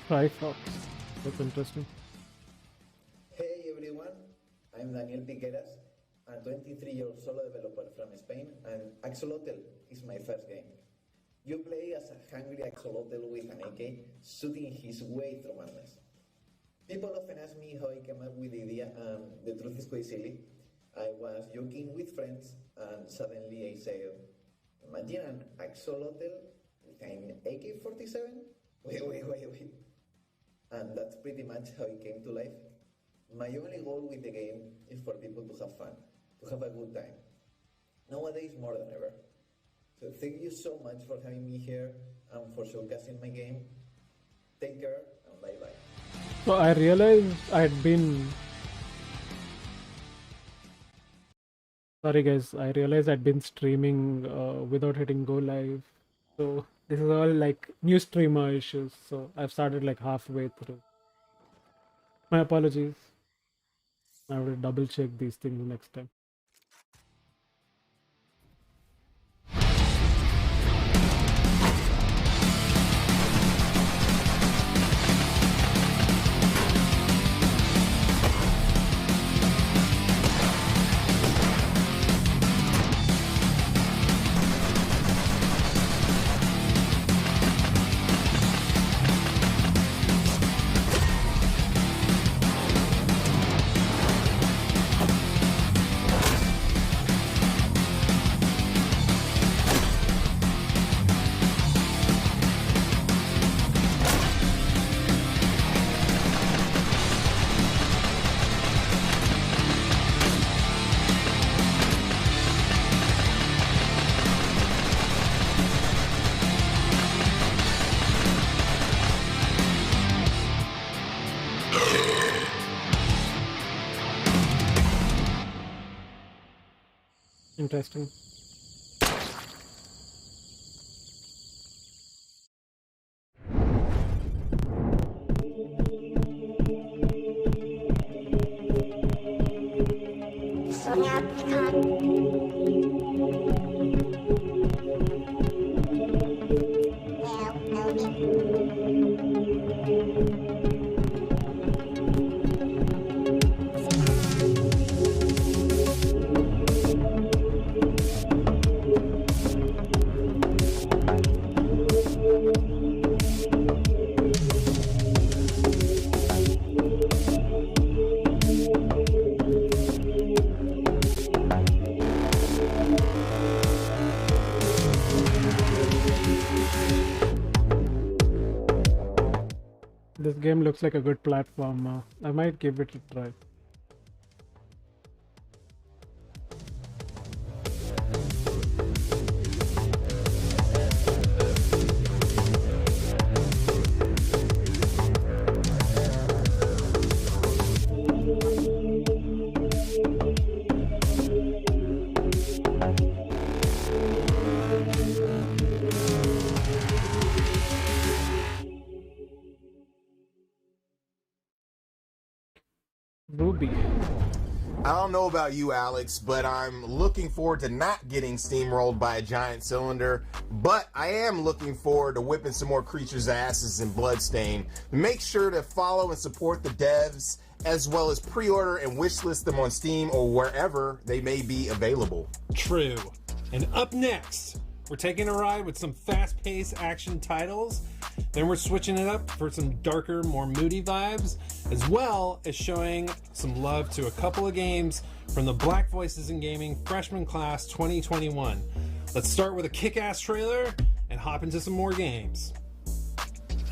Trifox. That's interesting. Hey everyone, I'm Daniel Piqueras, a 23-year-old solo developer from Spain, and Axolotl is my first game. You play as a hungry axolotl with an AK shooting his way through madness. People often ask me how I came up with the idea, and the truth is quite silly. I was joking with friends, and suddenly I said, imagine an axolotl with an AK-47? Wait. And that's pretty much how it came to life. My only goal with the game is for people to have fun, to have a good time. Nowadays, more than ever. So thank you so much for having me here and for showcasing my game. Take care and bye-bye. So I realized I'd been... Sorry guys, I realized I'd been streaming without hitting go live. So this is all like new streamer issues. So I've started like halfway through. My apologies. I have to double check these things next time. Interesting. This game looks like a good platform. I might give it a try. Ruby. I don't know about you, Alex, but I'm looking forward to not getting steamrolled by a giant cylinder, but I am looking forward to whipping some more creatures' asses in Bloodstain. Make sure to follow and support the devs, as well as pre-order and wishlist them on Steam or wherever they may be available. True. And up next, we're taking a ride with some fast-paced action titles. Then we're switching it up for some darker, more moody vibes, as well as showing some love to a couple of games from the Black Voices in Gaming Freshman Class 2021. Let's start with a kick-ass trailer and hop into some more games.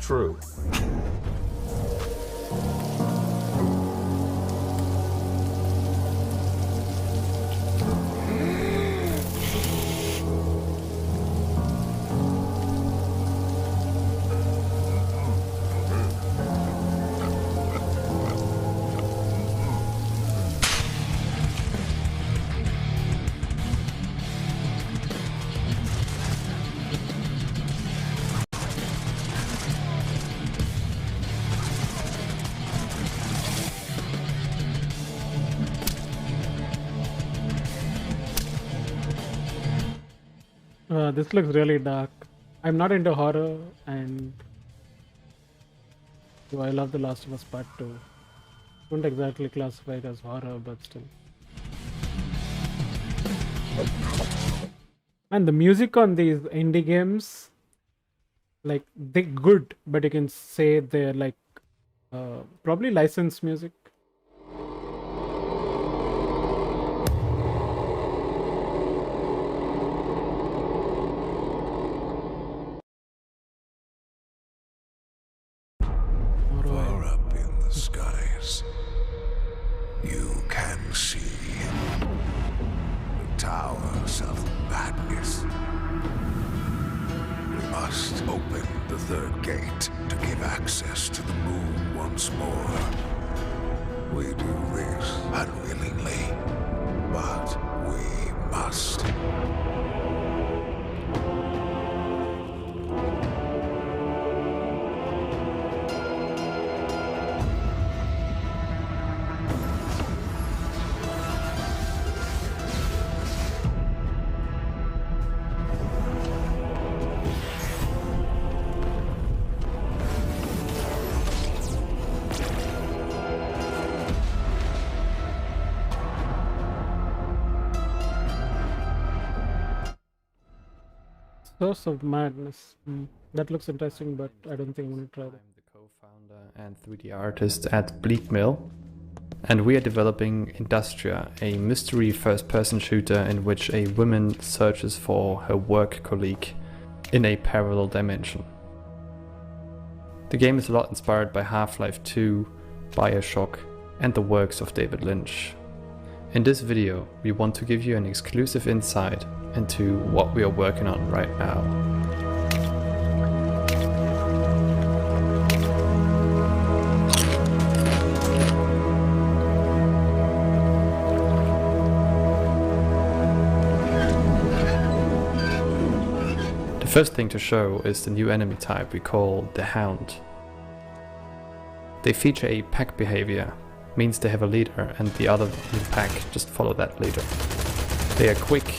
True. This looks really dark. I'm not into horror, and though I love The Last of Us Part 2. Wouldn't exactly classify it as horror, but still. And the music on these indie games, like, they're good, but you can say they're like probably licensed music. Far up in the skies, you can see the towers of madness. We must open the third gate to give access to the moon once more. We do this unwillingly, but we must. Source of Madness. That looks interesting, but I don't think I'm going to try that. I'm the co-founder and 3D artist at Bleak Mill, and we are developing Industria, a mystery first-person shooter in which a woman searches for her work colleague in a parallel dimension. The game is a lot inspired by Half-Life 2, BioShock, and the works of David Lynch. In this video, we want to give you an exclusive insight into what we are working on right now. The first thing to show is the new enemy type we call the Hound. They feature a pack behavior, means they have a leader and the other in the pack just follow that leader. They are quick,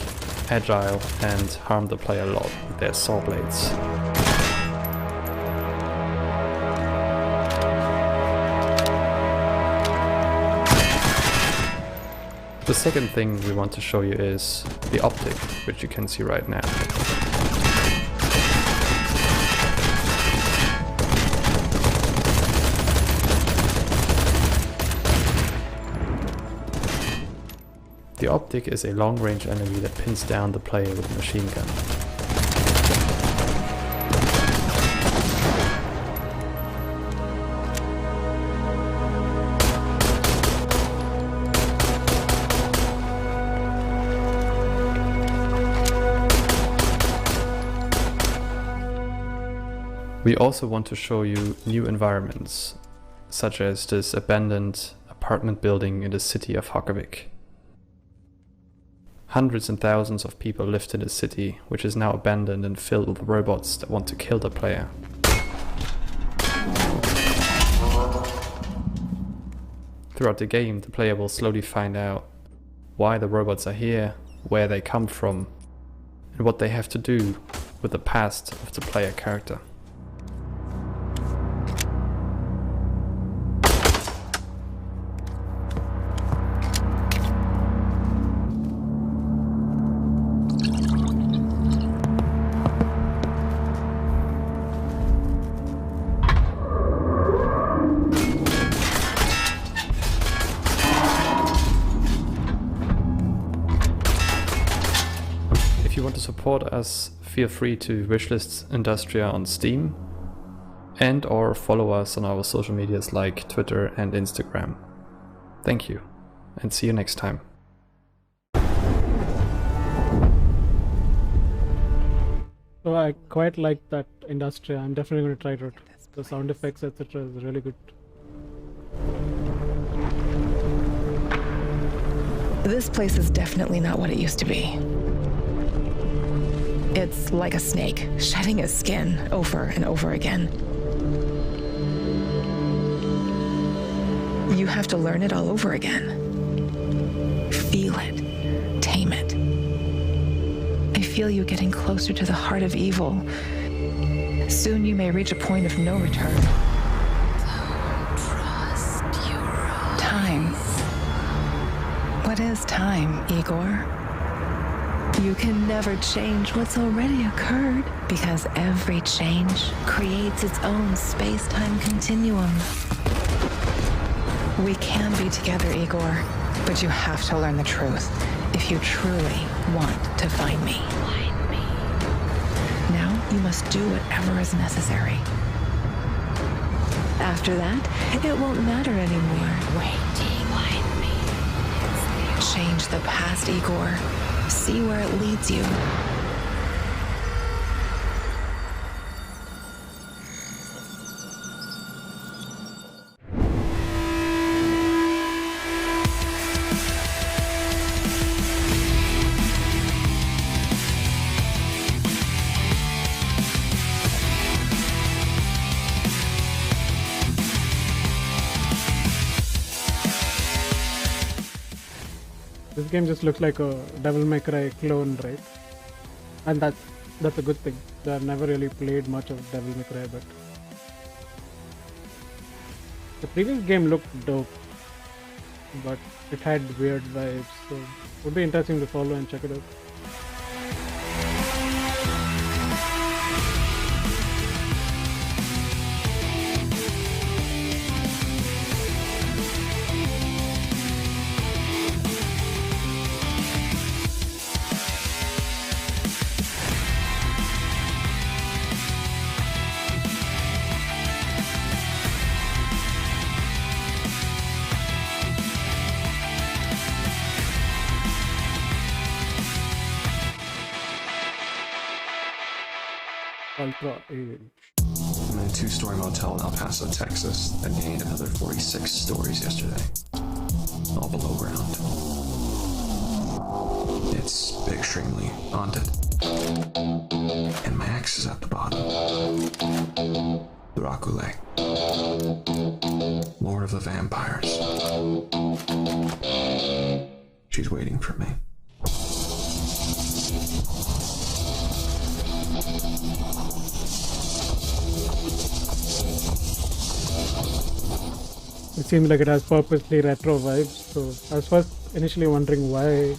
agile, and harm the player a lot with their saw blades. The second thing we want to show you is the optic, which you can see right now. The optic is a long-range enemy that pins down the player with a machine gun. We also want to show you new environments, such as this abandoned apartment building in the city of Hokavik. Hundreds and thousands of people lived in the city, which is now abandoned and filled with robots that want to kill the player. Throughout the game, the player will slowly find out why the robots are here, where they come from, and what they have to do with the past of the player character. If you want to support us, feel free to wishlist Industria on Steam and or follow us on our social medias like Twitter and Instagram. Thank you, and see you next time. So I quite like that Industria. I'm definitely going to try it out. The sound effects, etc. is really good. This place is definitely not what it used to be. It's like a snake, shedding its skin over and over again. You have to learn it all over again. Feel it. Tame it. I feel you getting closer to the heart of evil, Soon you may reach a point of no return. Time. What is time, Igor? You can never change what's already occurred, because every change creates its own space-time continuum. We can be together, Igor, but you have to learn the truth if you truly want to find me. Now you must do whatever is necessary. After that, it won't matter anymore. Change the past, Igor. See where it leads you. This game just looks like a Devil May Cry clone, right? And that's a good thing. I've never really played much of Devil May Cry, but the previous game looked dope, but it had weird vibes, so it would be interesting to follow and check it out. Ultra Age. I'm in a 2-story motel in El Paso, Texas, that gained another 46 stories yesterday, all below ground. It's extremely haunted, and my ex is at the bottom. Dracula, Lord of the Vampires. She's waiting for me. It seems like it has purposely retro vibes, so I was first initially wondering why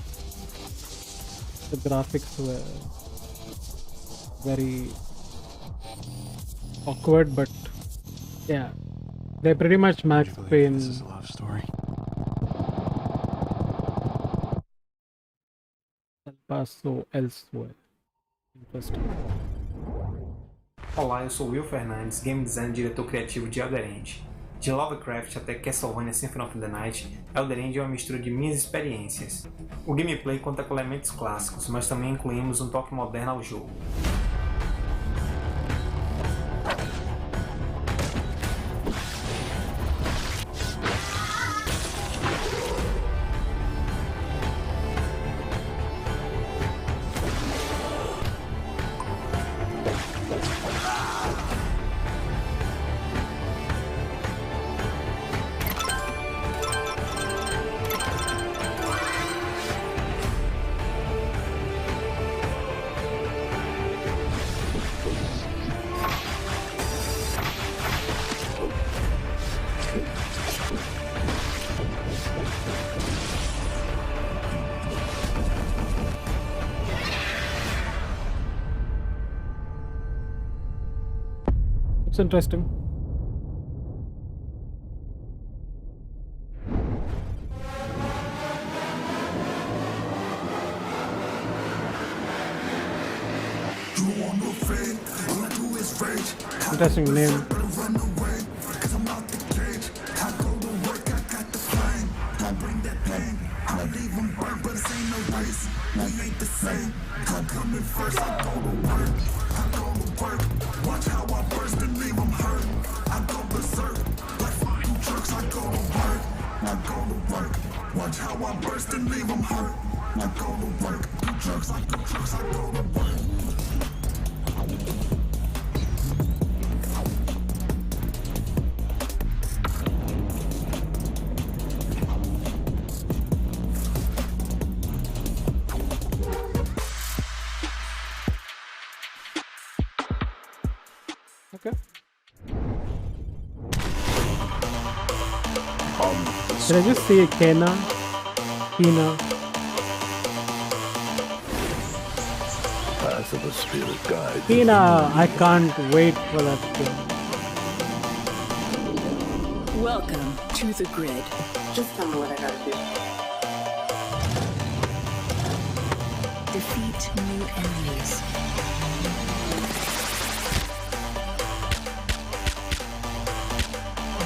the graphics were very awkward, but yeah, they pretty much match Pain. This is a love story. El Paso elsewhere. Interesting. Olá, eu sou Will Fernandes, game designer e diretor criativo de Elder End. De Lovecraft até Castlevania Symphony of the Night, Elder End é uma mistura de minhas experiências. O gameplay conta com elementos clássicos, mas também incluímos um toque moderno ao jogo. It's interesting. Interesting name. Did I just see Kena? Path of the spirit guide. Kena! I can't wait for that game. Welcome to the grid. Just tell me what I gotta do. Defeat new enemies.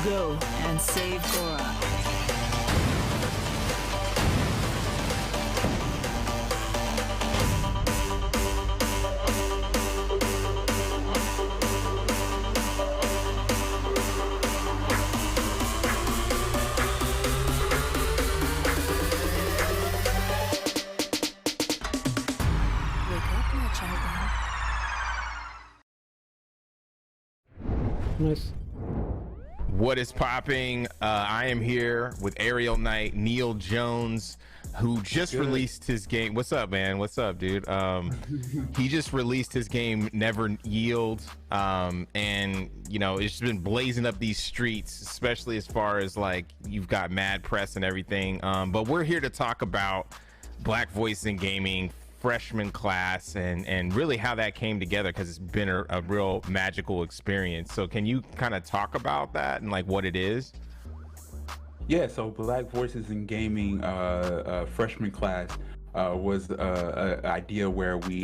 Go and save Gora. Nice. What is popping? I am here with Aerial Knight, Neil Jones, who just released his game. What's up, man? What's up, dude? He just released his game, Never Yield, and you know, it's been blazing up these streets, especially as far as like you've got mad press and everything. But we're here to talk about Black Voice in Gaming freshman class and really how that came together, because it's been a real magical experience. So can you kind of talk about that and like what it is? Yeah, so Black Voices in Gaming freshman class was an idea where we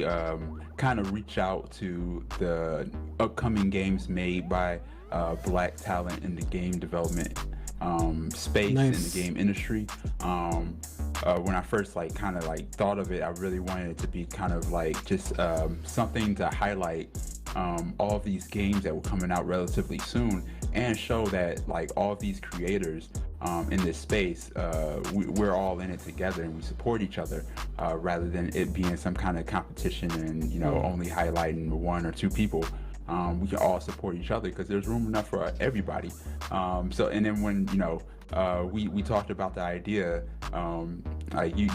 kind of reach out to the upcoming games made by Black talent in the game development space. Nice. In the game industry. When I first kind of thought of it, I really wanted it to be kind of like just something to highlight all of these games that were coming out relatively soon, and show that like all of these creators in this space, we're all in it together and we support each other, rather than it being some kind of competition and, you know, only highlighting one or two people. We can all support each other because there's room enough for everybody. So, and then when, you know, we talked about the idea, like you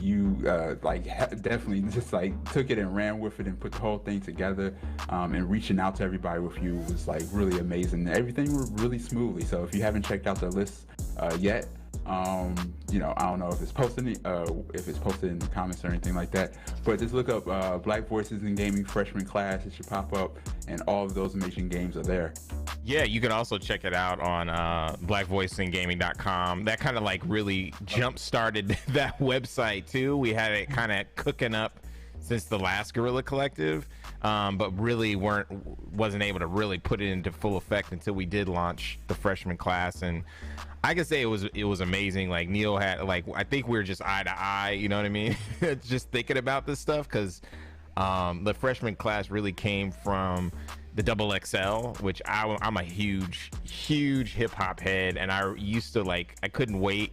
definitely just like took it and ran with it and put the whole thing together, and reaching out to everybody with you was like really amazing. Everything went really smoothly. So if you haven't checked out the list yet, you know, I don't know if it's posted in the comments or anything like that, but just look up Black Voices in Gaming freshman class. It should pop up, and all of those amazing games are there. Yeah, you can also check it out on blackvoicesingaming.com. That kind of like really jump started that website too. We had it kind of cooking up since the last Guerrilla Collective, but really wasn't able to really put it into full effect until we did launch the freshman class. And I can say it was amazing. Like Neil had, like, I think we were just eye to eye, you know what I mean? Just thinking about this stuff, because the freshman class really came from the XXL, which I'm a huge hip hop head, and I used to I couldn't wait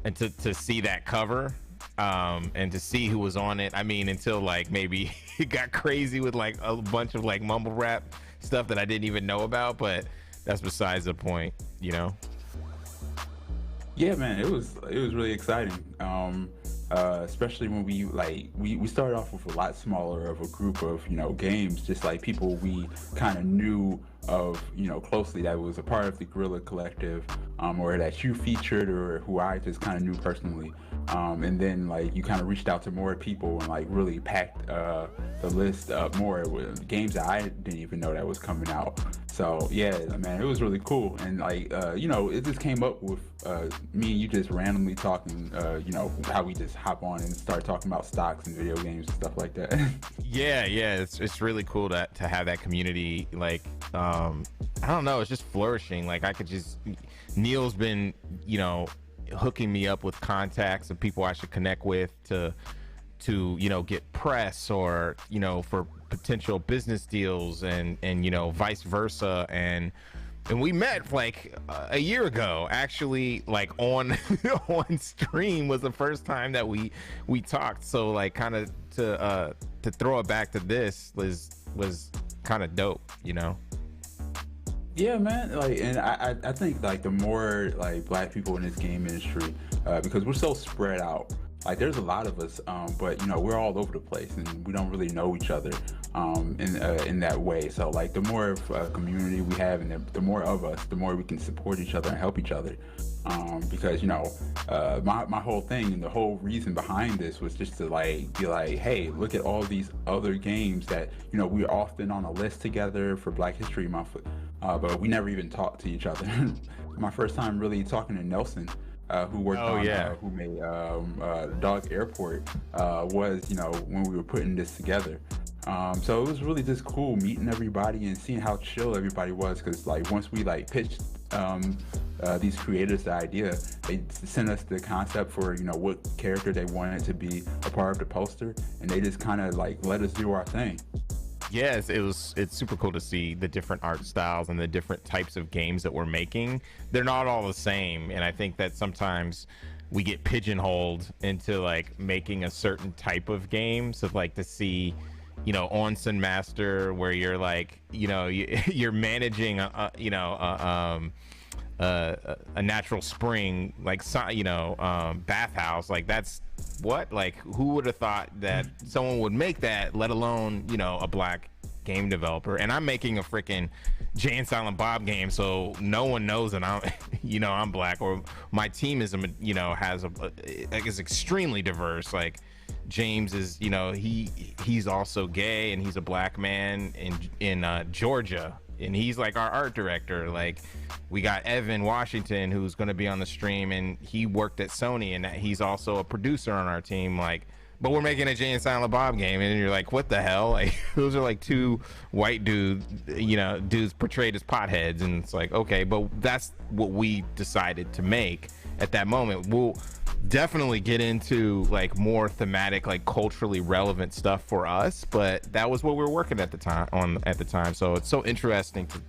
and to see that cover, and to see who was on it. I mean, until like maybe it got crazy with like a bunch of like mumble rap stuff that I didn't even know about, but that's besides the point, you know? Yeah, man, it was really exciting. Especially when we started off with a lot smaller of a group of, you know, games, just like people we kind of knew of, you know, closely, that was a part of the Guerrilla Collective, or that you featured, or who I just kind of knew personally. And then like you kind of reached out to more people and like really packed the list up more with games that I didn't even know that was coming out. So yeah, man, it was really cool. And like you know, it just came up with me and you just randomly talking, you know, how we just hop on and start talking about stocks and video games and stuff like that. yeah, it's really cool to have that community. Like I don't know, it's just flourishing. Like Neil's been, you know, hooking me up with contacts of people I should connect with to you know, get press, or, you know, for potential business deals, and you know, vice versa. And we met like a year ago, actually, like on on stream was the first time that we talked. So like kind of to throw it back to this was kind of dope, you know? Yeah, man. Like, and I think like the more like Black people in this game industry, because we're so spread out. Like, there's a lot of us, but you know, we're all over the place, and we don't really know each other in that way. So like, the more of a community we have, and the more of us, the more we can support each other and help each other. because my whole thing and the whole reason behind this was just to be like, hey, look at all these other games that we're often on a list together for Black History Month, but we never even talked to each other. My first time really talking to Nelson, who worked who made Dog Airport, was when we were putting this together. So it was really just cool meeting everybody and seeing how chill everybody was, because once we pitched these creators the idea, they sent us the concept for what character they wanted to be a part of the poster, and they just kind of let us do our thing. Yes, it's super cool to see the different art styles and the different types of games that we're making. They're not all the same, and I think that sometimes we get pigeonholed into making a certain type of game. So to see Onsen Master, where you're you're managing a natural spring, bathhouse, that's what, who would have thought that someone would make that, let alone a Black game developer. And I'm making a freaking Jay and Silent Bob game, so no one knows that I'm I'm Black, or my team is is extremely diverse. James is he's also gay, and he's a Black man in Georgia, and he's our art director. We got Evan Washington, who's going to be on the stream, and he worked at Sony, and he's also a producer on our team. But we're making a Jay and Silent Bob game, and you're what the hell? Those are two white dudes portrayed as potheads, and it's okay, but that's what we decided to make at that moment. We'll definitely get into more thematic, culturally relevant stuff for us, but that was what we were working at the time. So it's so interesting to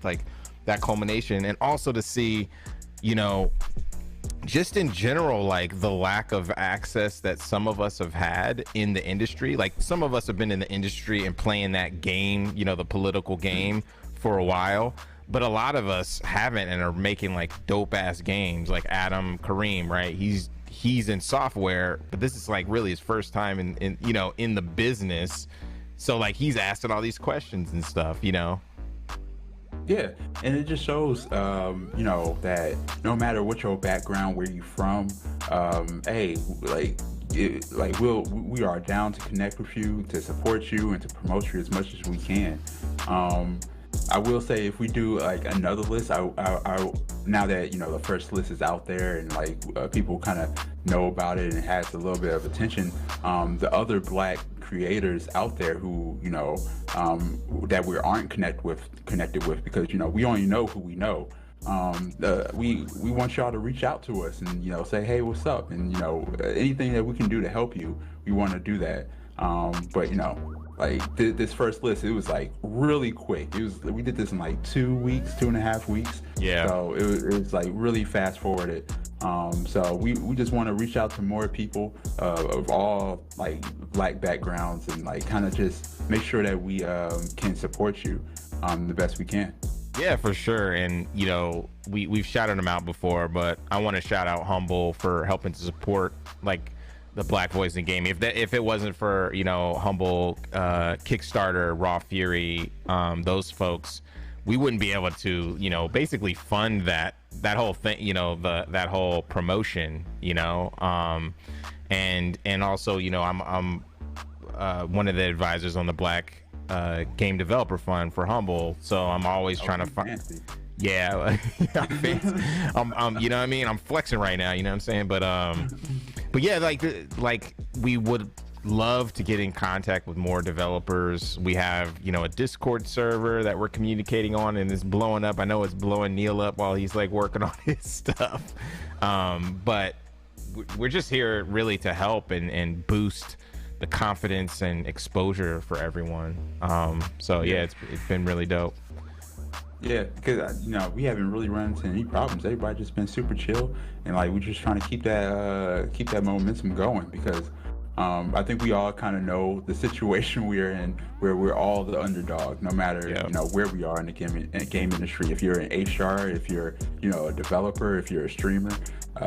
that culmination, and also to see just in general the lack of access that some of us have had in the industry. Some of us have been in the industry and playing that game, the political game, for a while, but a lot of us haven't, and are making dope ass games. Adam Kareem, right? He's in software, but this is really his first time in the business, so he's asking all these questions and stuff. Yeah, and it just shows, that no matter what your background, where you from, hey, we are down to connect with you, to support you, and to promote you as much as we can. I will say, if we do another list, I now that the first list is out there and people kind of know about it and it has a little bit of attention, the other Black creators out there who that we aren't connected with, because we only know who we know. We want y'all to reach out to us and say, hey, what's up, and anything that we can do to help you, we want to do that. But this first list, it was really quick. We did this in 2.5 weeks. Yeah. So it was really fast forwarded. So we just want to reach out to more people of all Black backgrounds, and kind of just make sure that we can support you the best we can. Yeah, for sure. And we've shouted them out before, but I want to shout out Humble for helping to support the Black voice in gaming. If it wasn't for Humble, Kickstarter, Raw Fury, those folks, we wouldn't be able to basically fund that whole thing, that whole promotion, and also I'm one of the advisors on the Black Game Developer Fund for Humble, so I'm always trying to find. Yeah, I'm you know what I mean, I'm flexing right now, you know what I'm saying, but yeah, we would love to get in contact with more developers. We have a Discord server that we're communicating on, and it's blowing up. I know it's blowing Neil up while he's working on his stuff, but we're just here really to help and boost the confidence and exposure for everyone. So yeah, it's been really dope. Yeah, because we haven't really run into any problems. Everybody just been super chill, and we're just trying to keep that momentum going, because I think we all kind of know the situation we're in, where we're all the underdog, no matter where we are in the game industry. If you're an HR, if you're a developer, if you're a streamer,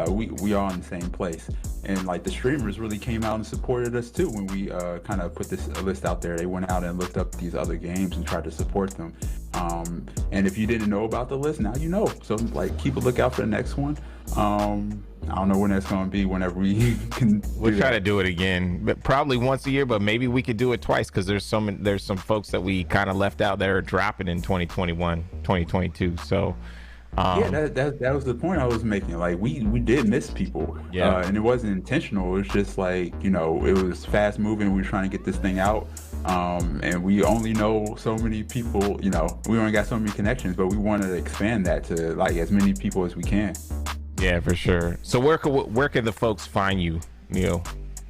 we all in the same place. And the streamers really came out and supported us too when we kind of put this list out there. They went out and looked up these other games and tried to support them. And if you didn't know about the list, now you know. So like, keep a lookout for the next one. I don't know when that's going to be. Whenever we can, we'll try to do it again, but probably once a year. But maybe we could do it twice because there's some folks that we kind of left out that are dropping in 2021, 2022. So. Yeah, that was the point I was making. Like we did miss people, and it wasn't intentional. It was just like, you know, it was fast moving. We were trying to get this thing out, and we only know so many people. You know, we only got so many connections, but we wanted to expand that to like as many people as we can. Yeah, for sure. So where can the folks find you, Neil?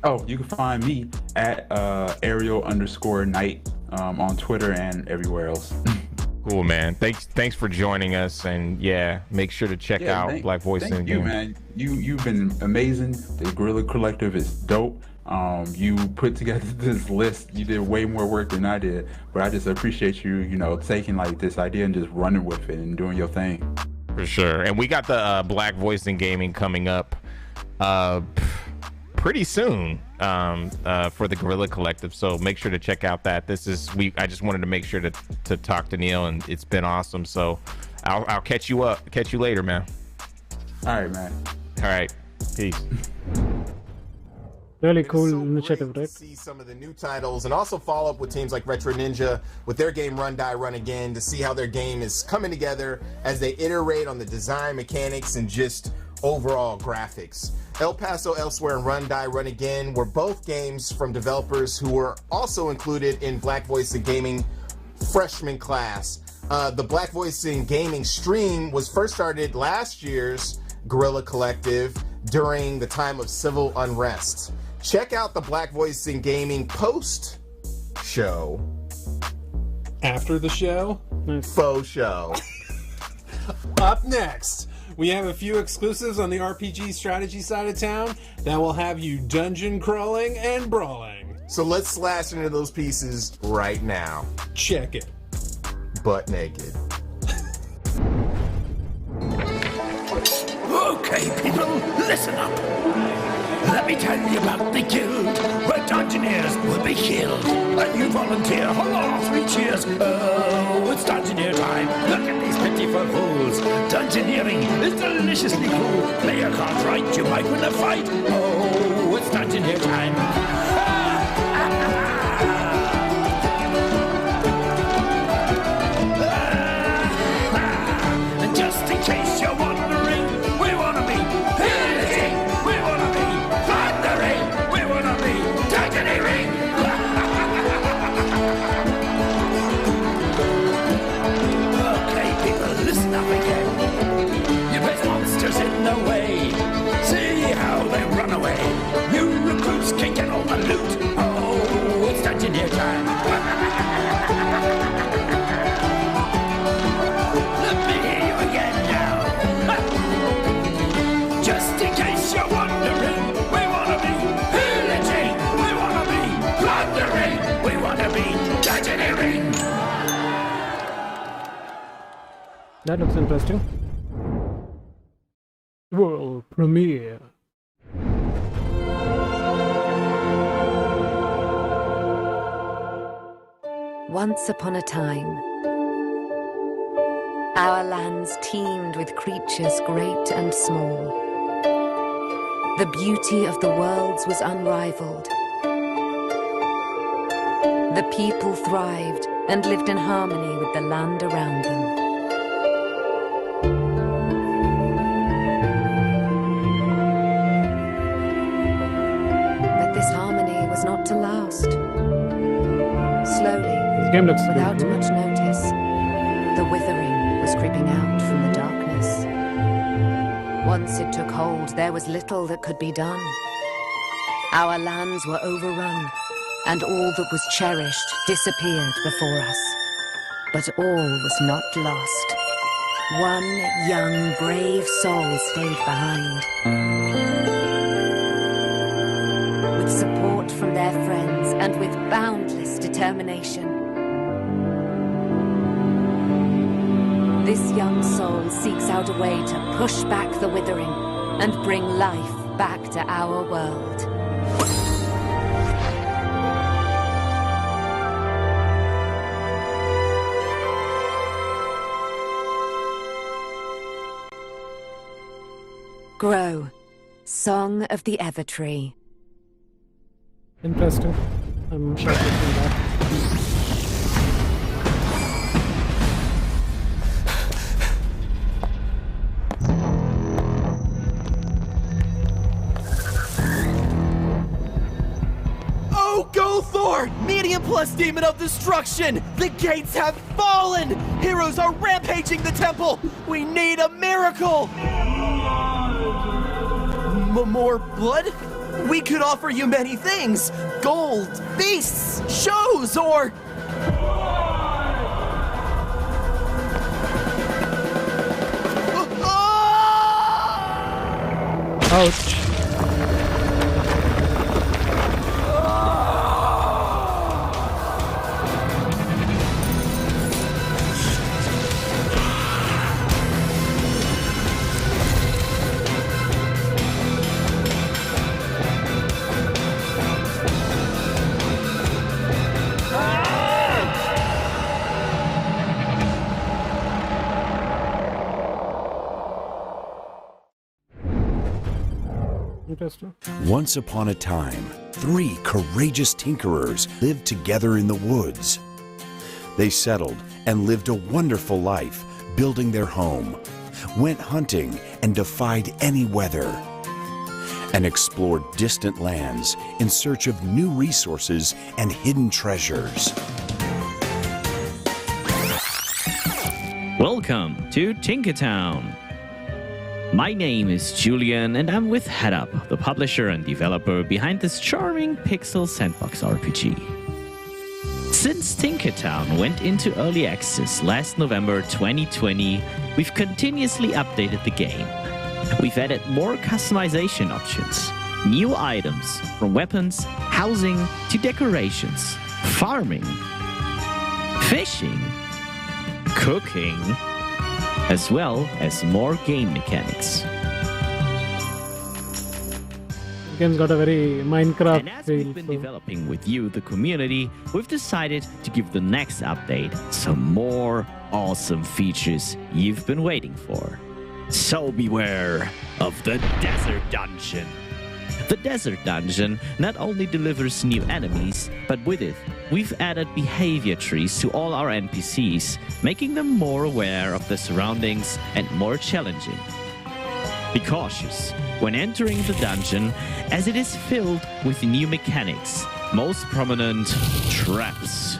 Oh, you can find me at Ariel_Knight on Twitter and everywhere else. Cool, man. Thanks for joining us, and yeah, make sure to check out Black Voices in Gaming. Man. You've been amazing. The Guerrilla Collective is dope. You put together this list. You did way more work than I did, but I just appreciate you, you know, taking like this idea and just running with it and doing your thing. For sure. And we got the Black Voice in Gaming coming up pretty soon for the Guerrilla Collective, so make sure to check out that. I just wanted to make sure to talk to Neil, and it's been awesome. So I'll catch you later, man. All right, man. All right, peace. Really cool initiative, right? See some of the new titles and also follow up with teams like Retro Ninja with their game Run Die Run Again to see how their game is coming together as they iterate on the design, mechanics, and just overall graphics. El Paso Elsewhere and Run Die Run Again were both games from developers who were also included in Black Voice in Gaming freshman class. The Black Voice in Gaming stream was first started last year's Guerrilla Collective during the time of civil unrest. Check out the Black Voice in Gaming post show. After the show? Faux show. Up next, we have a few exclusives on the RPG strategy side of town that will have you dungeon crawling and brawling. So let's slash into those pieces right now. Check it. Butt naked. Okay, people, listen up. Let me tell you about the guild where dungeoneers will be killed. A new volunteer, hurrah, 3 cheers. Oh, it's dungeoneer time. Look at these pitiful fools. Dungeoneering is deliciously cool. Play your cards right, you might win a fight. Oh, it's dungeoneer time. And just in case you're wondering, we want to be pillaging, we want to be plundering, we want to be dungeoneering. Okay, people, listen up again. You place monsters in the way. See how they run away. New recruits can get all the loot. Oh, it's dungeoneer time. Let me hear you again now. Just in case you're wondering, we want to be pillaging, we want to be plundering, we want to be dungeoneering. That looks interesting. World premiere. Once upon a time, our lands teemed with creatures great and small. The beauty of the worlds was unrivaled. The people thrived and lived in harmony with the land around them. But this harmony was not to last. Slowly, This game looks without really cool. much notice, the withering was creeping out from the darkness. Once it took hold, there was little that could be done. Our lands were overrun, and all that was cherished disappeared before us. But all was not lost. One young, brave soul stayed behind. With support from their friends and with boundless determination, this young soul seeks out a way to push back the withering and bring life back to our world. Grow. Song of the Evertree. Interesting. I'm shocked to see that. Oh, Gothor! Medium plus Demon of Destruction! The gates have fallen! Heroes are rampaging the temple! We need a miracle! More blood? We could offer you many things! Gold, beasts, shows, or... Ouch. Interesting. Once upon a time, 3 courageous tinkerers lived together in the woods. They settled and lived a wonderful life, building their home, went hunting and defied any weather, and explored distant lands in search of new resources and hidden treasures. Welcome to Tinkertown. My name is Julian, and I'm with HeadUp, the publisher and developer behind this charming pixel sandbox RPG. Since Tinkertown went into early access last November 2020, we've continuously updated the game. We've added more customization options, new items from weapons, housing to decorations, farming, fishing, cooking, as well as more game mechanics. The game's got a very Minecraft And as feel. we've been developing with you, the community, we've decided to give the next update some more awesome features you've been waiting for. So beware of the Desert Dungeon. The Desert Dungeon not only delivers new enemies, but with it, we've added behavior trees to all our NPCs, making them more aware of their surroundings and more challenging. Be cautious when entering the dungeon, as it is filled with new mechanics, most prominent traps.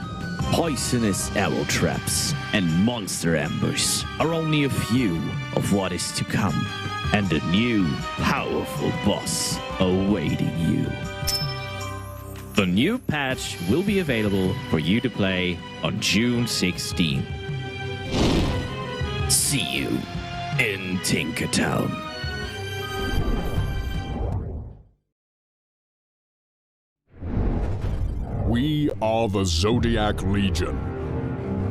Poisonous arrow traps and monster ambers are only a few of what is to come, and a new, powerful boss awaiting you. The new patch will be available for you to play on June 16. See you in Tinkertown. We are the Zodiac Legion.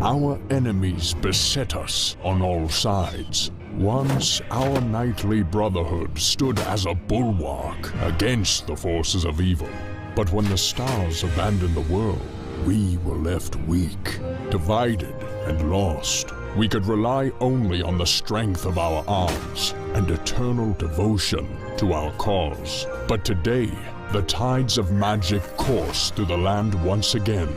Our enemies beset us on all sides. Once, our knightly brotherhood stood as a bulwark against the forces of evil. But when the stars abandoned the world, we were left weak, divided, and lost. We could rely only on the strength of our arms and eternal devotion to our cause. But today, the tides of magic course through the land once again,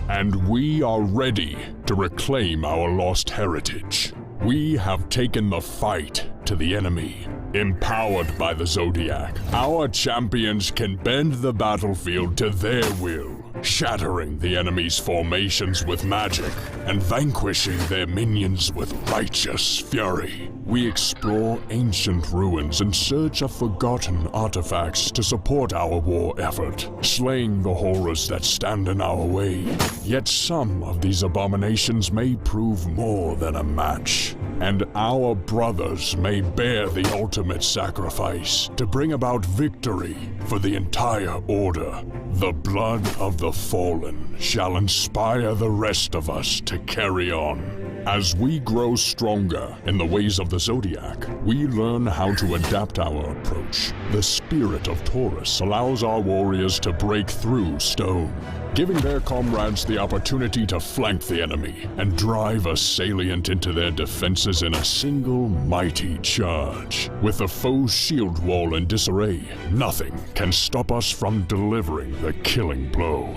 and we are ready to reclaim our lost heritage. We have taken the fight to the enemy. Empowered by the Zodiac, our champions can bend the battlefield to their will, shattering the enemy's formations with magic and vanquishing their minions with righteous fury. We explore ancient ruins in search of forgotten artifacts to support our war effort, slaying the horrors that stand in our way. Yet some of these abominations may prove more than a match, and our brothers may bear the ultimate sacrifice to bring about victory for the entire Order. The blood of the fallen shall inspire the rest of us to carry on. As we grow stronger in the ways of the Zodiac, we learn how to adapt our approach. The spirit of Taurus allows our warriors to break through stone, giving their comrades the opportunity to flank the enemy and drive a salient into their defenses in a single mighty charge. With the foe's shield wall in disarray, nothing can stop us from delivering the killing blow.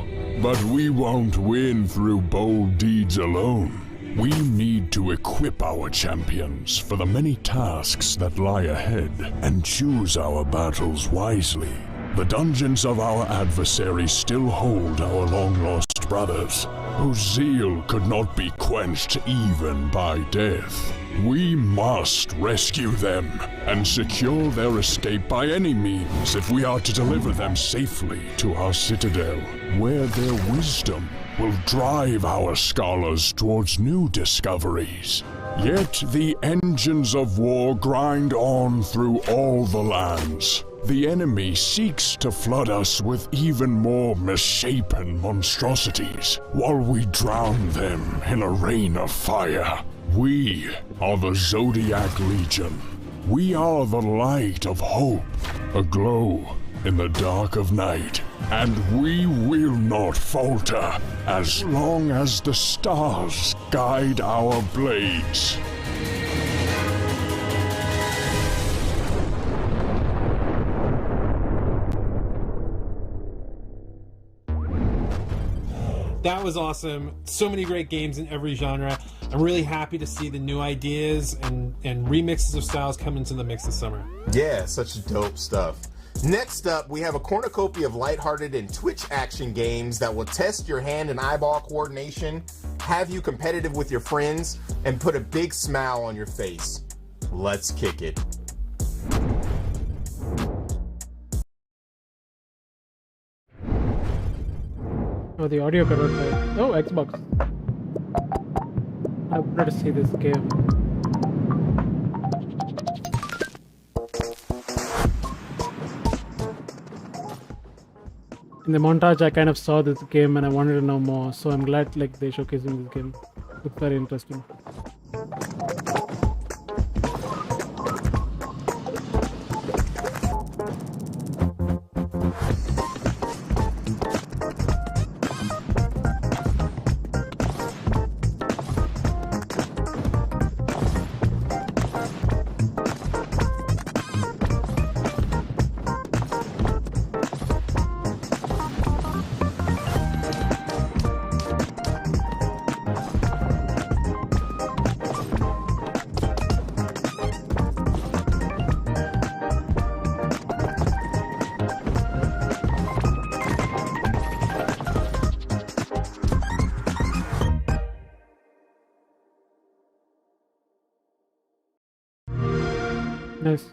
But we won't win through bold deeds alone. We need to equip our champions for the many tasks that lie ahead and choose our battles wisely. The dungeons of our adversaries still hold our long-lost brothers, whose zeal could not be quenched even by death. We must rescue them and secure their escape by any means if we are to deliver them safely to our citadel, where their wisdom will drive our scholars towards new discoveries. Yet the engines of war grind on through all the lands. The enemy seeks to flood us with even more misshapen monstrosities, while we drown them in a rain of fire. We are the Zodiac Legion. We are the light of hope, a glow in the dark of night. And we will not falter as long as the stars guide our blades. That was awesome. So many great games in every genre. I'm really happy to see the new ideas and remixes of styles come into the mix this summer. Yeah, such dope stuff. Next up, we have a cornucopia of lighthearted and Twitch action games that will test your hand and eyeball coordination, have you competitive with your friends, and put a big smile on your face. Let's kick it. Oh, the audio got out. Oh, Xbox. I wanted to see this game. In the montage, I kind of saw this game and I wanted to know more, so I'm glad like they're showcasing this game. It's very interesting. Nice.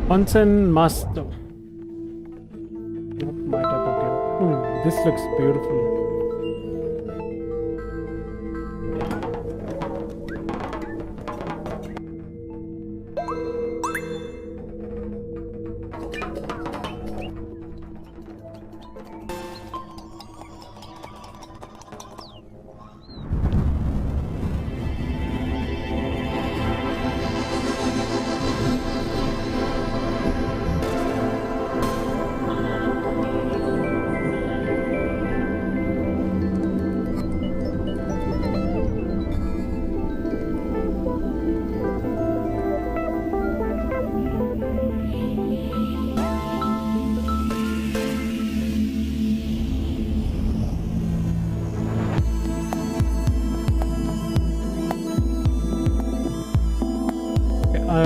Onsen Master. Not my type of game. Ooh, this looks beautiful.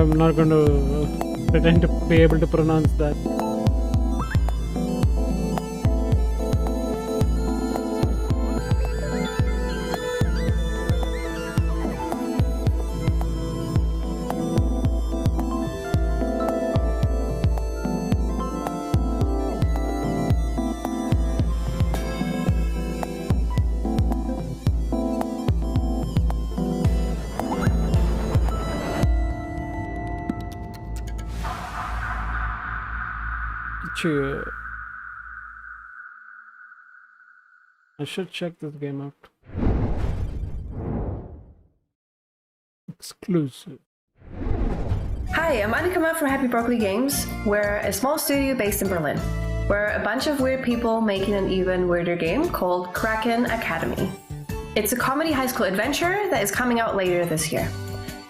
I'm not going to pretend to be able to pronounce that. I should check this game out. Exclusive. Hi, I'm Annika from Happy Broccoli Games. We're a small studio based in Berlin. We're a bunch of weird people making an even weirder game called Kraken Academy. It's a comedy high school adventure that is coming out later this year.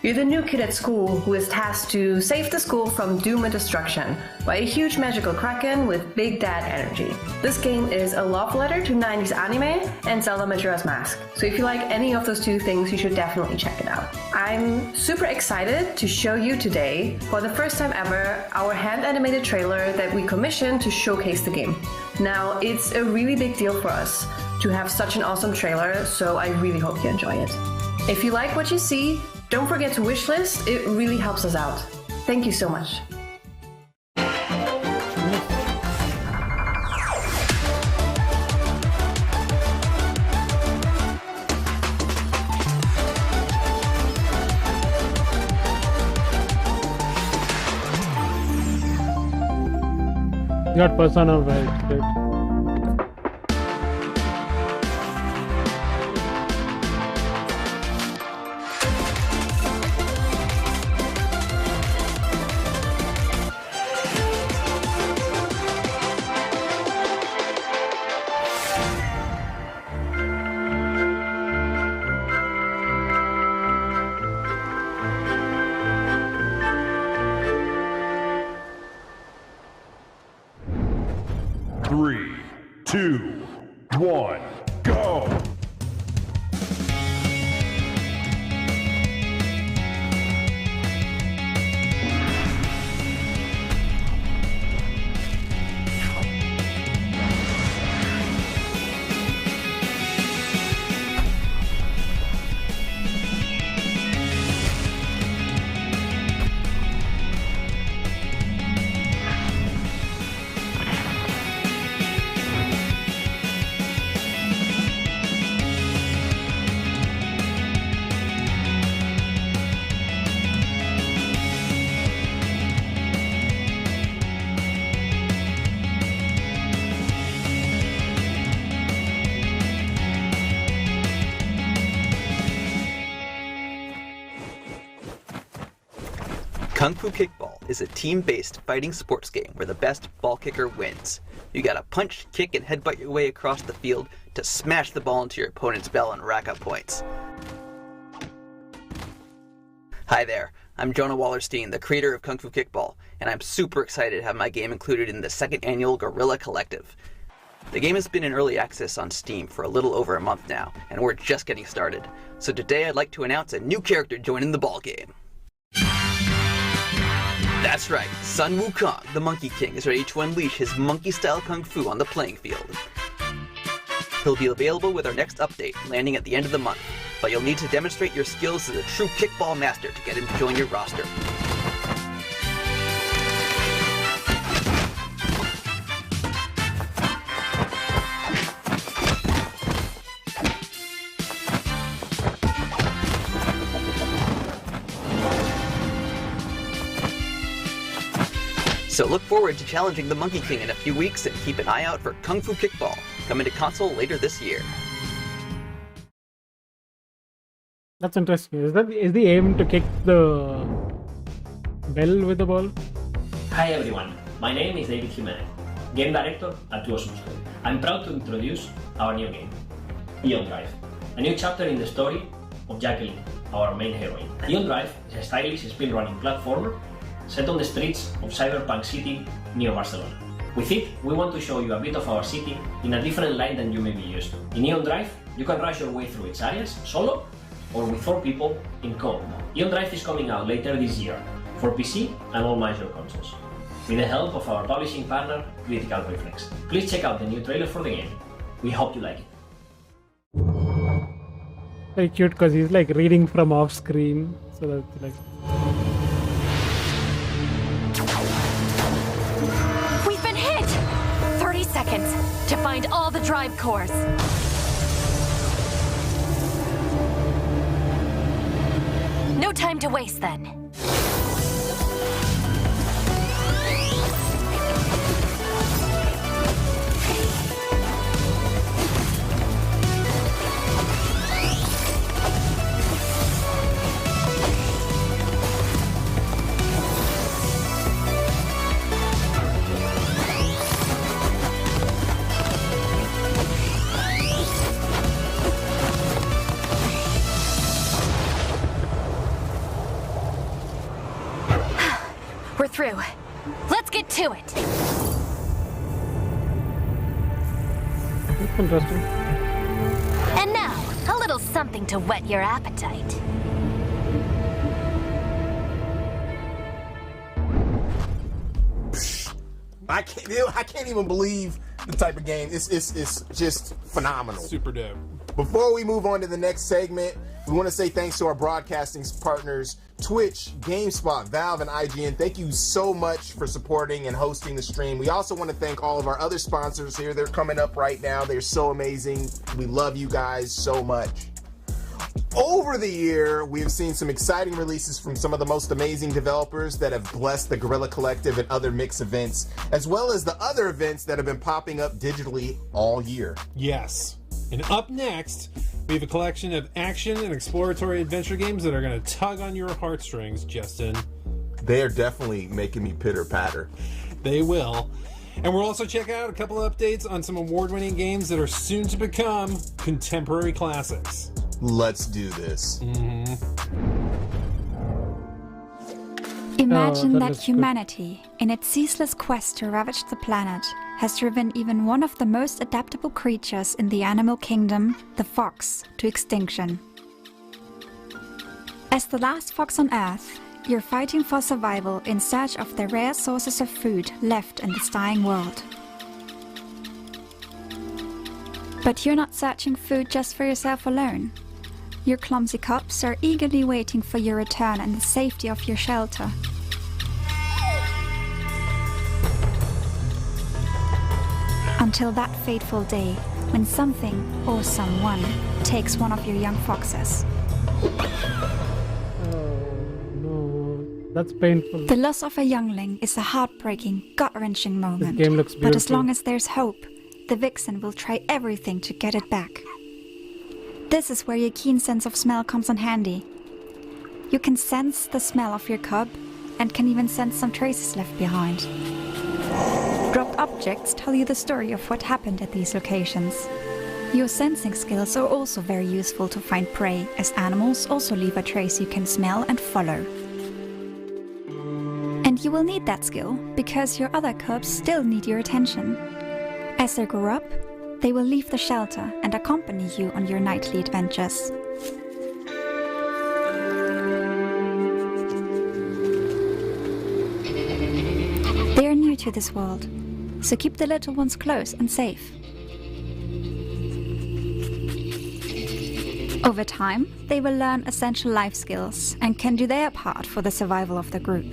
You're the new kid at school who is tasked to save the school from doom and destruction by a huge magical kraken with big dad energy. This game is a love letter to 90s anime and Zelda Majora's Mask, so if you like any of those two things, you should definitely check it out. I'm super excited to show you today, for the first time ever, our hand-animated trailer that we commissioned to showcase the game. Now, it's a really big deal for us to have such an awesome trailer, so I really hope you enjoy it. If you like what you see, don't forget to wishlist, it really helps us out. Thank you so much. You got Persona right? Three, two, one, go! Kung Fu Kickball is a team-based fighting sports game where the best ball kicker wins. You gotta punch, kick, and headbutt your way across the field to smash the ball into your opponent's bell and rack up points. Hi there, I'm Jonah Wallerstein, the creator of Kung Fu Kickball, and I'm super excited to have my game included in the second annual Guerrilla Collective. The game has been in early access on Steam for a little over a month now, and we're just getting started. So today I'd like to announce a new character joining the ballgame. That's right, Sun Wukong, the Monkey King, is ready to unleash his monkey-style kung fu on the playing field. He'll be available with our next update, landing at the end of the month, but you'll need to demonstrate your skills as a true kickball master to get him to join your roster. So look forward to challenging the Monkey King in a few weeks and keep an eye out for Kung Fu Kickball, coming to console later this year. That's interesting. Is the aim to kick the bell with the ball? Hi everyone, my name is David Jimenez, game director at Two Awesome Studio. I'm proud to introduce our new game, Eon Drive, a new chapter in the story of Jacqueline, our main heroine. Eon Drive is a stylish speedrunning platformer set on the streets of Cyberpunk City near Barcelona. With it, we want to show you a bit of our city in a different light than you may be used to. In Eon Drive, you can rush your way through its areas solo or with 4 people in co-op mode. Eon Drive is coming out later this year for PC and all major consoles, with the help of our publishing partner, Critical Reflex. Please check out the new trailer for the game. We hope you like it. Very cute because he's like reading from off screen, so that's like. We've been hit! 30 seconds to find all the drive cores. No time to waste then. We're through. Let's get to it. That's interesting. And now, a little something to whet your appetite. I can't even believe the type of game. It's just phenomenal. Super dope. Before we move on to the next segment, we want to say thanks to our broadcasting partners, Twitch, GameSpot, Valve, and IGN. Thank you so much for supporting and hosting the stream. We also want to thank all of our other sponsors here. They're coming up right now. They're so amazing. We love you guys so much. Over the year, we have seen some exciting releases from some of the most amazing developers that have blessed the Guerrilla Collective and other mix events, as well as the other events that have been popping up digitally all year. Yes. And up next, we have a collection of action and exploratory adventure games that are going to tug on your heartstrings, Justin. They are definitely making me pitter-patter. They will. And we'll also check out a couple of updates on some award-winning games that are soon to become contemporary classics. Let's do this. Imagine that humanity, in its ceaseless quest to ravage the planet, has driven even one of the most adaptable creatures in the animal kingdom, the fox, to extinction. As the last fox on Earth, you're fighting for survival in search of the rare sources of food left in this dying world. But you're not searching food just for yourself alone. Your clumsy cubs are eagerly waiting for your return and the safety of your shelter. Until that fateful day, when something or someone takes one of your young foxes. That's painful. The loss of a youngling is a heartbreaking, gut-wrenching moment. This game looks but as beautiful. long as there's hope, the vixen will try everything to get it back. This is where your keen sense of smell comes in handy. You can sense the smell of your cub and can even sense some traces left behind. Dropped objects tell you the story of what happened at these locations. Your sensing skills are also very useful to find prey, as animals also leave a trace you can smell and follow. And you will need that skill, because your other cubs still need your attention. As they grow up, they will leave the shelter and accompany you on your nightly adventures. They are new to this world, so keep the little ones close and safe. Over time, they will learn essential life skills and can do their part for the survival of the group.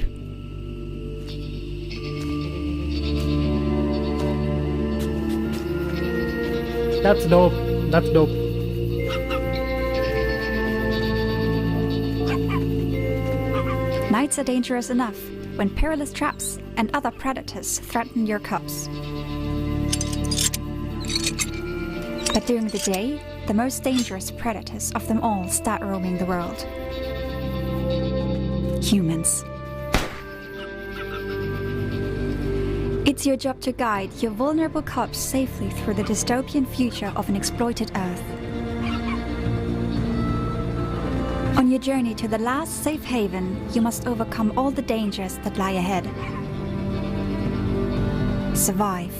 That's dope. That's dope. Nights are dangerous enough when perilous traps and other predators threaten your cubs. But during the day, the most dangerous predators of them all start roaming the world. Humans. It's your job to guide your vulnerable cubs safely through the dystopian future of an exploited Earth. On your journey to the last safe haven, you must overcome all the dangers that lie ahead. Survive.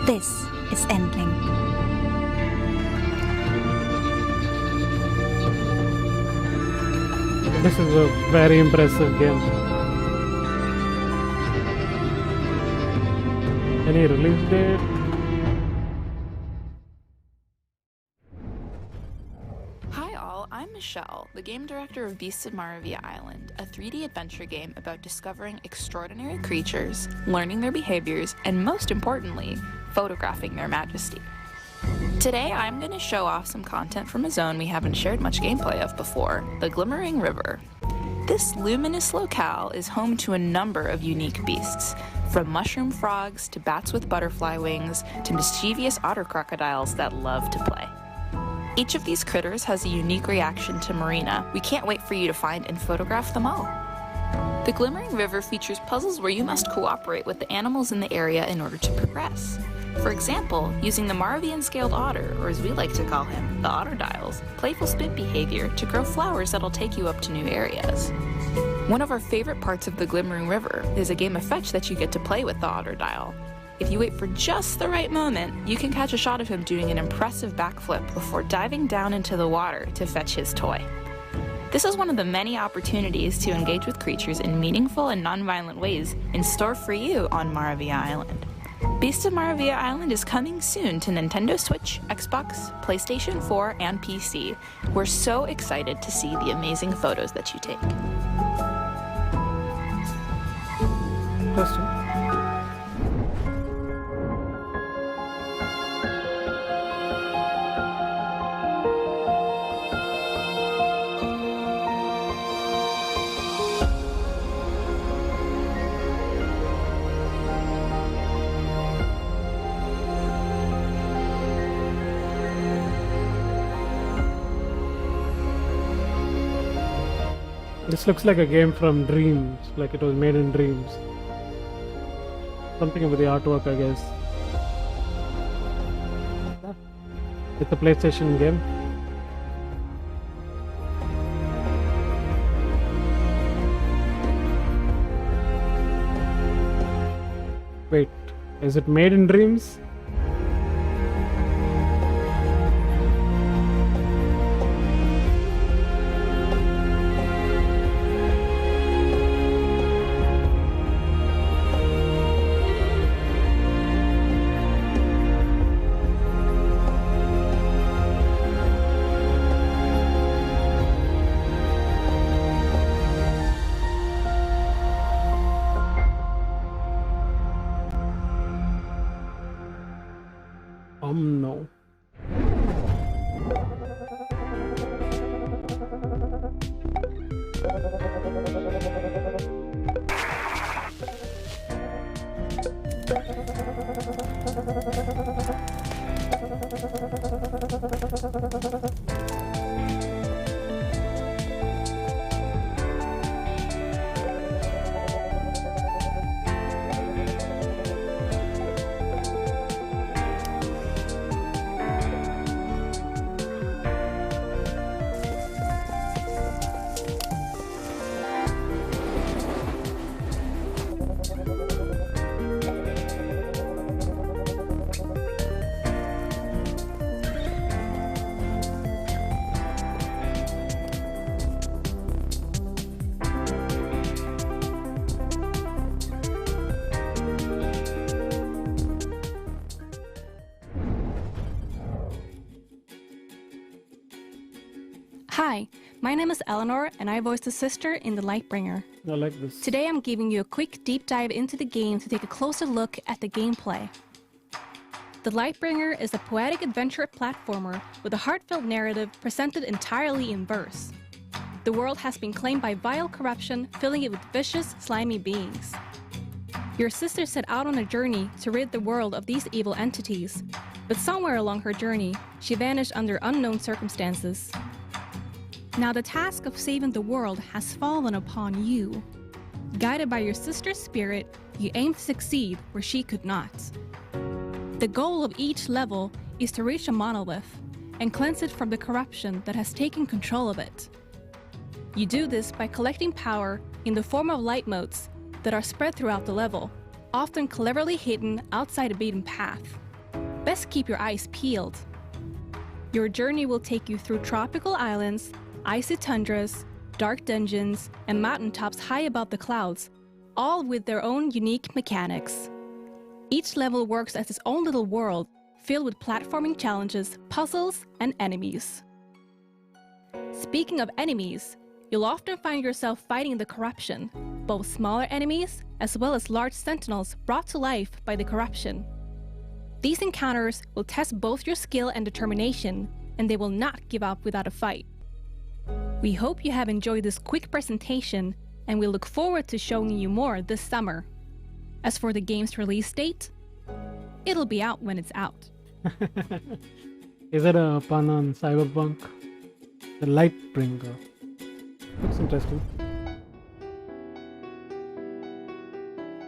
This is Endling. This is a very impressive game. Any release date? Hi all, I'm Michelle, the game director of Beasts of Maravilla Island, a 3D adventure game about discovering extraordinary creatures, learning their behaviors, and most importantly, photographing their majesty. Today I'm going to show off some content from a zone we haven't shared much gameplay of before, the Glimmering River. This luminous locale is home to a number of unique beasts, from mushroom frogs to bats with butterfly wings to mischievous otter crocodiles that love to play. Each of these critters has a unique reaction to Marina. We can't wait for you to find and photograph them all. The Glimmering River features puzzles where you must cooperate with the animals in the area in order to progress. For example, using the Maravian scaled otter, or as we like to call him, the Otterdial's playful spit behavior to grow flowers that'll take you up to new areas. One of our favorite parts of the Glimmering River is a game of fetch that you get to play with the Otterdial. If you wait for just the right moment, you can catch a shot of him doing an impressive backflip before diving down into the water to fetch his toy. This is one of the many opportunities to engage with creatures in meaningful and non-violent ways in store for you on Maravilla Island. Beasts of Maravilla Island is coming soon to Nintendo Switch, Xbox, PlayStation 4, and PC. We're so excited to see the amazing photos that you take. Interesting. This looks like a game from Dreams, like it was made in Dreams. Something about the artwork, I guess. It's a PlayStation game. Wait, is it made in Dreams? No. Hi, my name is Eleanor and I voice the sister in The Lightbringer. I like this. Today I'm giving you a quick deep dive into the game to take a closer look at the gameplay. The Lightbringer is a poetic adventure platformer with a heartfelt narrative presented entirely in verse. The world has been claimed by vile corruption, filling it with vicious, slimy beings. Your sister set out on a journey to rid the world of these evil entities, but somewhere along her journey, she vanished under unknown circumstances. Now the task of saving the world has fallen upon you. Guided by your sister's spirit, you aim to succeed where she could not. The goal of each level is to reach a monolith and cleanse it from the corruption that has taken control of it. You do this by collecting power in the form of light motes that are spread throughout the level, often cleverly hidden outside a beaten path. Best keep your eyes peeled. Your journey will take you through tropical islands, icy tundras, dark dungeons and mountaintops high above the clouds, all with their own unique mechanics. Each level works as its own little world, filled with platforming challenges, puzzles, and enemies. Speaking of enemies, you'll often find yourself fighting the corruption, both smaller enemies as well as large sentinels brought to life by the corruption. These encounters will test both your skill and determination, and they will not give up without a fight. We hope you have enjoyed this quick presentation, and we look forward to showing you more this summer. As for the game's release date, it'll be out when it's out. Is it a pun on Cyberpunk? The Lightbringer. Looks interesting.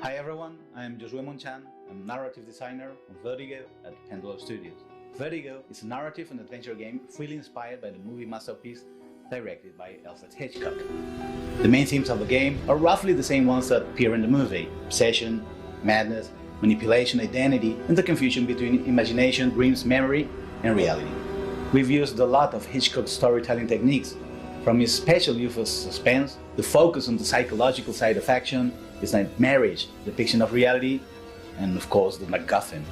Hi everyone, I'm Josué Monchan. I'm narrative designer of Vertigo at Pendulum Studios. Vertigo is a narrative and adventure game freely inspired by the movie masterpiece directed by Alfred Hitchcock. The main themes of the game are roughly the same ones that appear in the movie: obsession, madness, manipulation, identity, and the confusion between imagination, dreams, memory, and reality. We've used a lot of Hitchcock's storytelling techniques, from his special use of suspense, the focus on the psychological side of action, his marriage, depiction of reality, and of course the MacGuffin.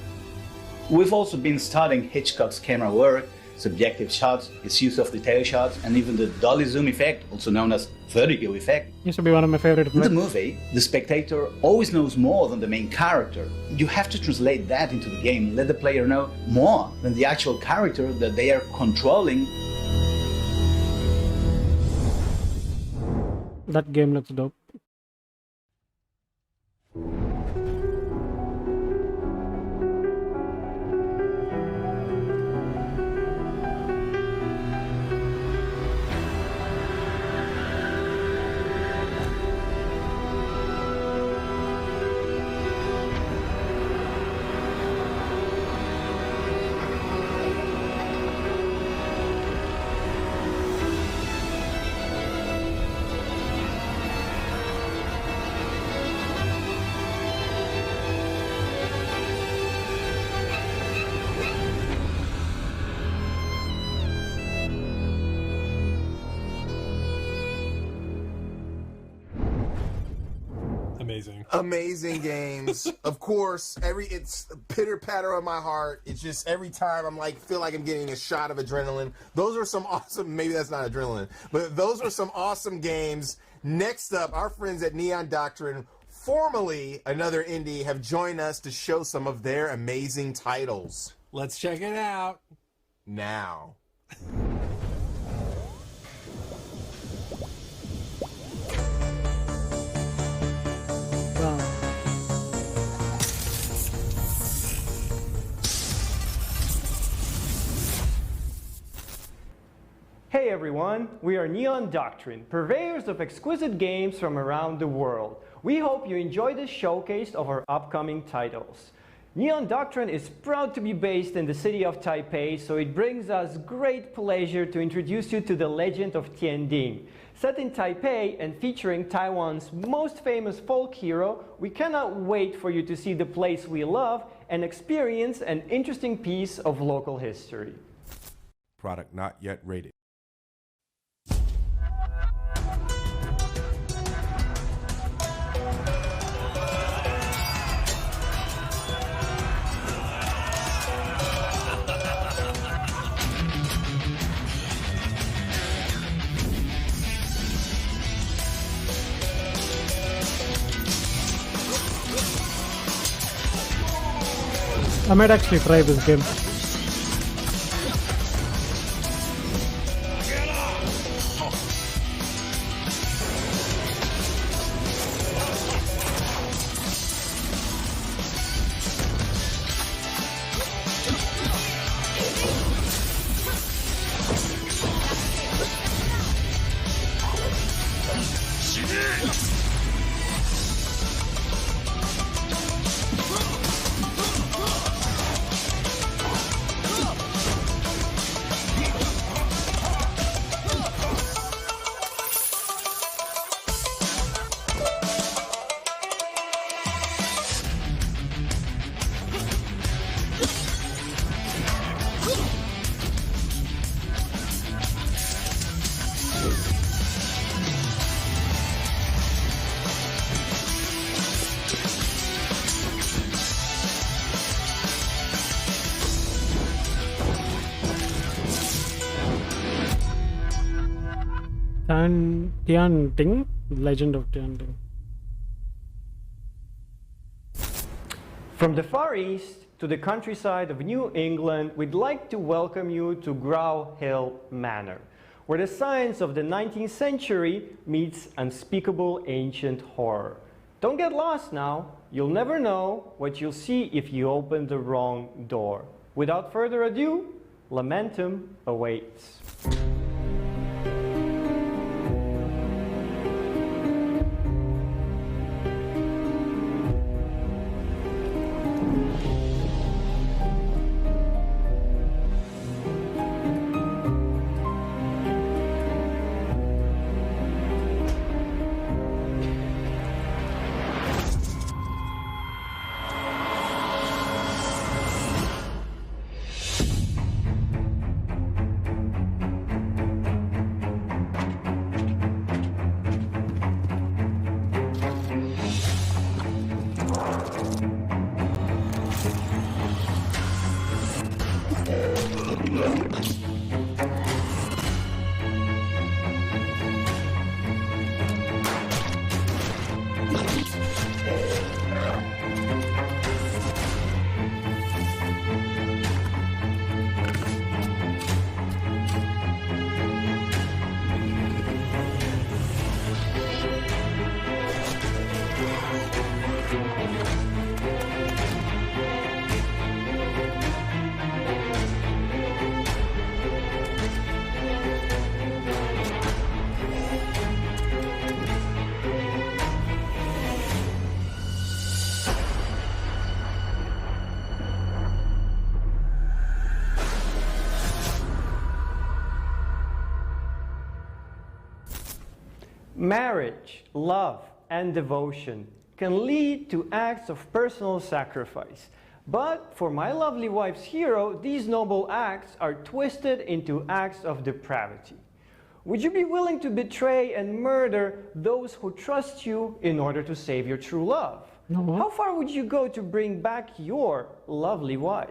We've also been studying Hitchcock's camera work, subjective shots, his use of detail shots, and even the dolly zoom effect, also known as vertigo effect. Used to be one of my favorite. In the movie, the spectator always knows more than the main character. You have to translate that into the game, let the player know more than the actual character that they are controlling. That game looks dope. Amazing games. Of course, it's pitter patter on my heart. It's just every time I'm like, feel like I'm getting a shot of adrenaline. Those are some awesome, maybe that's not adrenaline, but those are some awesome games. Next up, our friends at Neon Doctrine, formerly another indie, have joined us to show some of their amazing titles. Let's check it out now. Hey everyone, we are Neon Doctrine, purveyors of exquisite games from around the world. We hope you enjoy this showcase of our upcoming titles. Neon Doctrine is proud to be based in the city of Taipei, so it brings us great pleasure to introduce you to the legend of Tianding. Set in Taipei and featuring Taiwan's most famous folk hero, we cannot wait for you to see the place we love and experience an interesting piece of local history. Product not yet rated. I might actually try this game. Tian Ting, Legend of Tian Ting. From the Far East to the countryside of New England, we'd like to welcome you to Grow Hill Manor, where the science of the 19th century meets unspeakable ancient horror. Don't get lost now. You'll never know what you'll see if you open the wrong door. Without further ado, Lamentum awaits. Marriage, love, and devotion can lead to acts of personal sacrifice. But for my lovely wife's hero, these noble acts are twisted into acts of depravity. Would you be willing to betray and murder those who trust you in order to save your true love? No. How far would you go to bring back your lovely wife?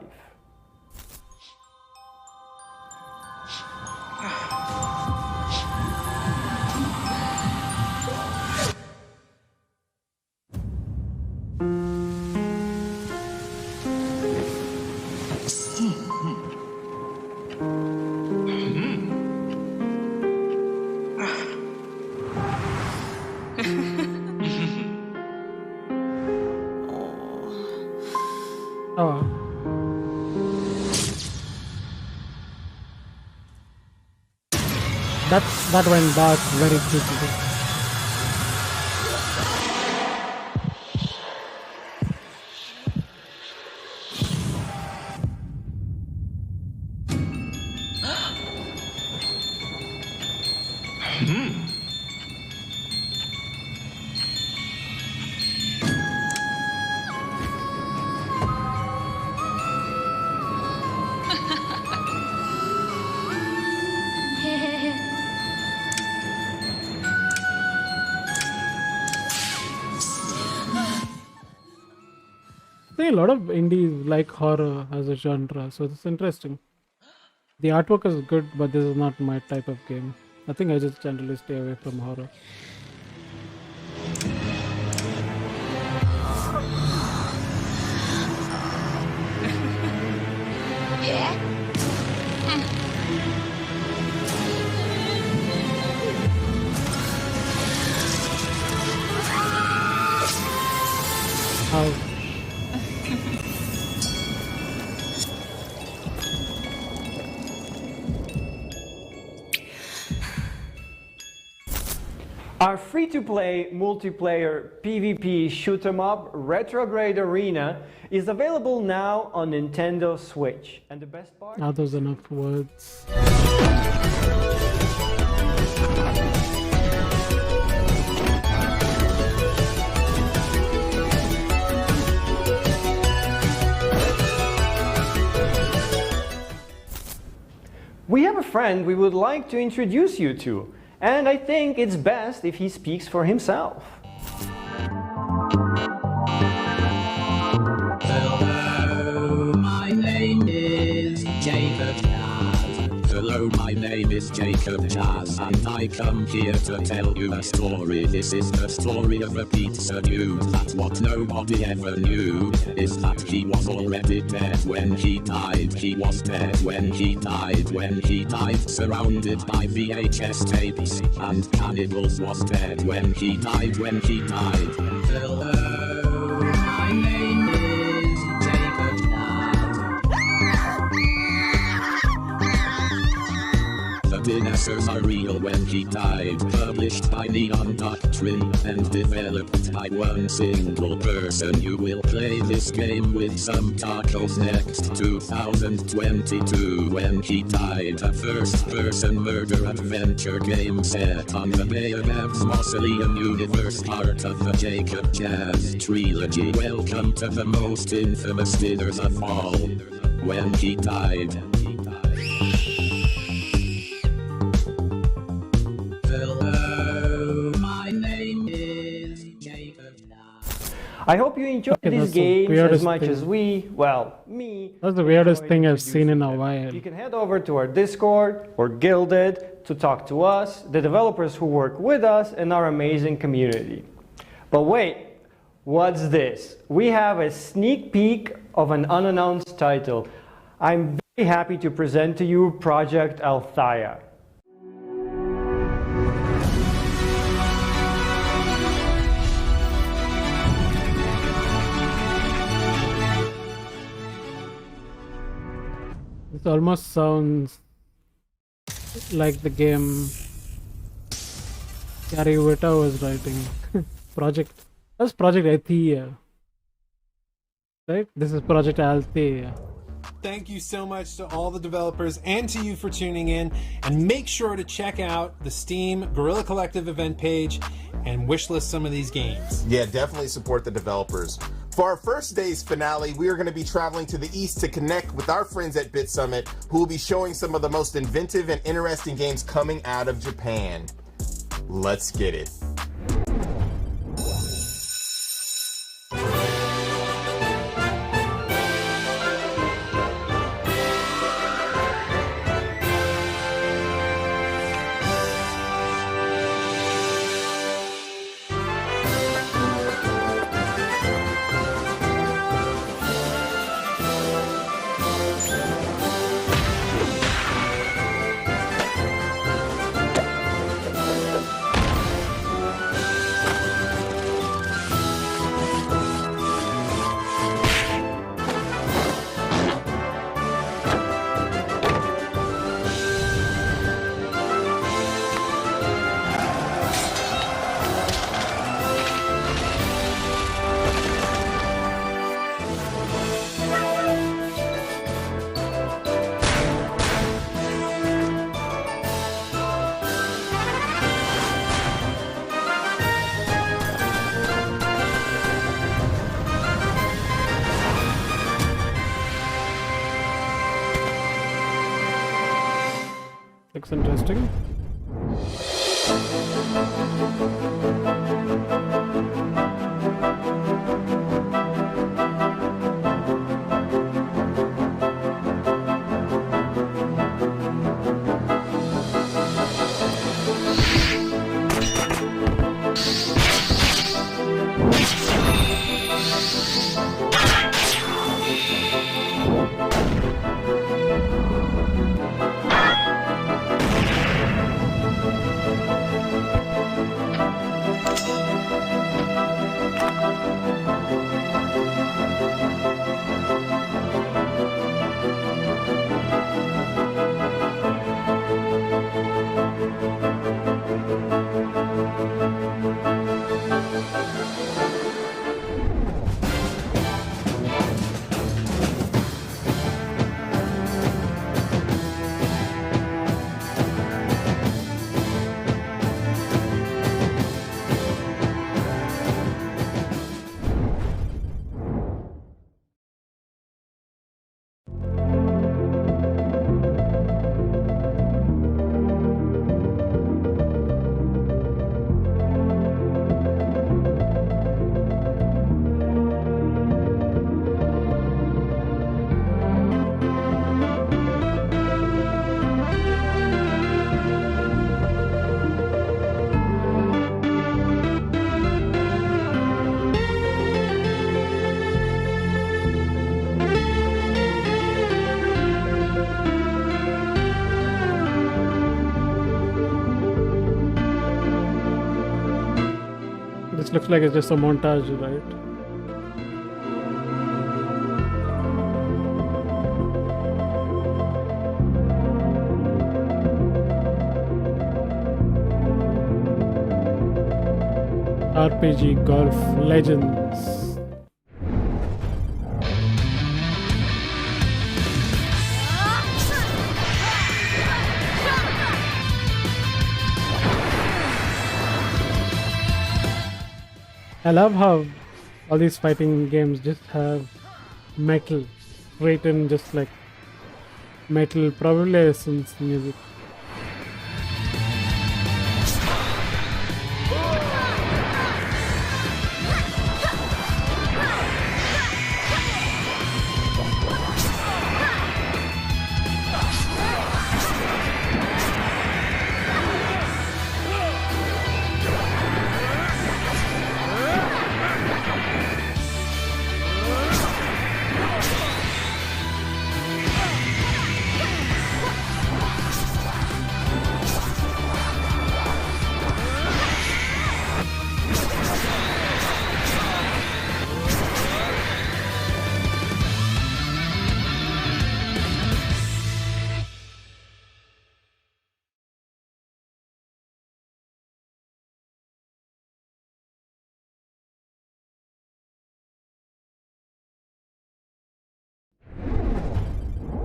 Oh. That went dark very quickly. I think a lot of indies like horror as a genre, so it's interesting. The artwork is good, but this is not my type of game. I think I just generally stay away from horror. How? Our free-to-play multiplayer PvP shoot-'em-up Retrograde Arena is available now on Nintendo Switch. And the best part? Are those enough words? We have a friend we would like to introduce you to, and I think it's best if he speaks for himself. Hello, my name is Jacob Cat. Hello, my name is Jacob Jazz, and I come here to tell you a story. This is the story of a pizza dude. That's what nobody ever knew, is that he was already dead when he died. He was dead when he died. When he died, surrounded by VHS tapes, and cannibals, was dead when he died. When he died. Hello, my name is Jacob Jazz. The dinosaurs are real when he died. Published by Neon Doctrine and developed by one single person. You will play this game with some tacos next 2022. When he died, a first-person murder adventure game set on the Bayonets Mausoleum universe, part of the Jacob Jazz trilogy. Welcome to the most infamous dinners of all. When he died. I hope you enjoyed these games as much as me. That's the weirdest thing I've seen in a while. You can head over to our Discord or Guilded to talk to us, the developers who work with us, and our amazing community. But wait, what's this? We have a sneak peek of an unannounced title. I'm very happy to present to you Project Althea. This almost sounds like the game Gary Whitta was writing. That's Project Althea. Right? This is Project Althea. Thank you so much to all the developers and to you for tuning in. And make sure to check out the Steam Guerrilla Collective event page and wishlist some of these games. Yeah, definitely support the developers. For our first day's finale, we are going to be traveling to the east to connect with our friends at Bit Summit, who will be showing some of the most inventive and interesting games coming out of Japan. Let's get it. Looks interesting. This looks like it's just a montage, right? RPG Golf Legends. I love how all these fighting games just have metal written, just like metal, probably since music.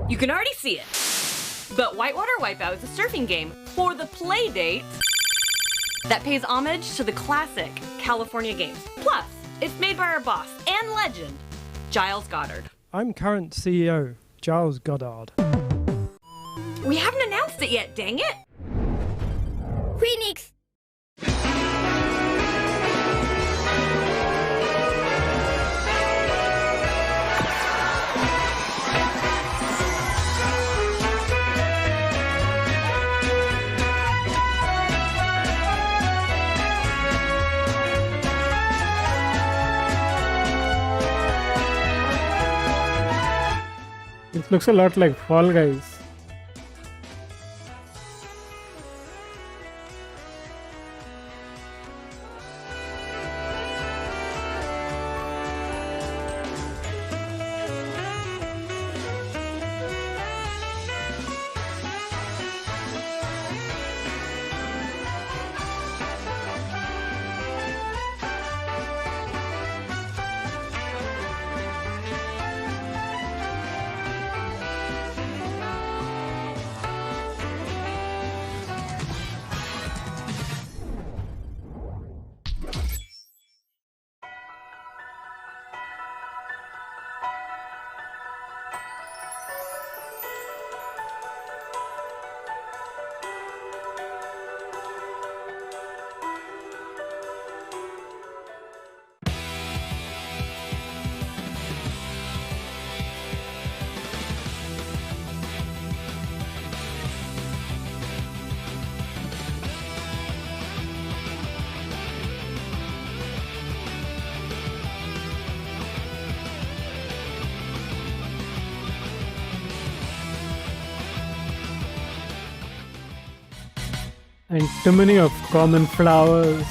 You can already see it. But Whitewater Wipeout is a surfing game for the play date that pays homage to the classic California games. Plus, it's made by our boss and legend, Giles Goddard. I'm current CEO, Giles Goddard. We haven't announced it yet, dang it! Phoenix! It looks a lot like Fall Guys. And too many of common flowers.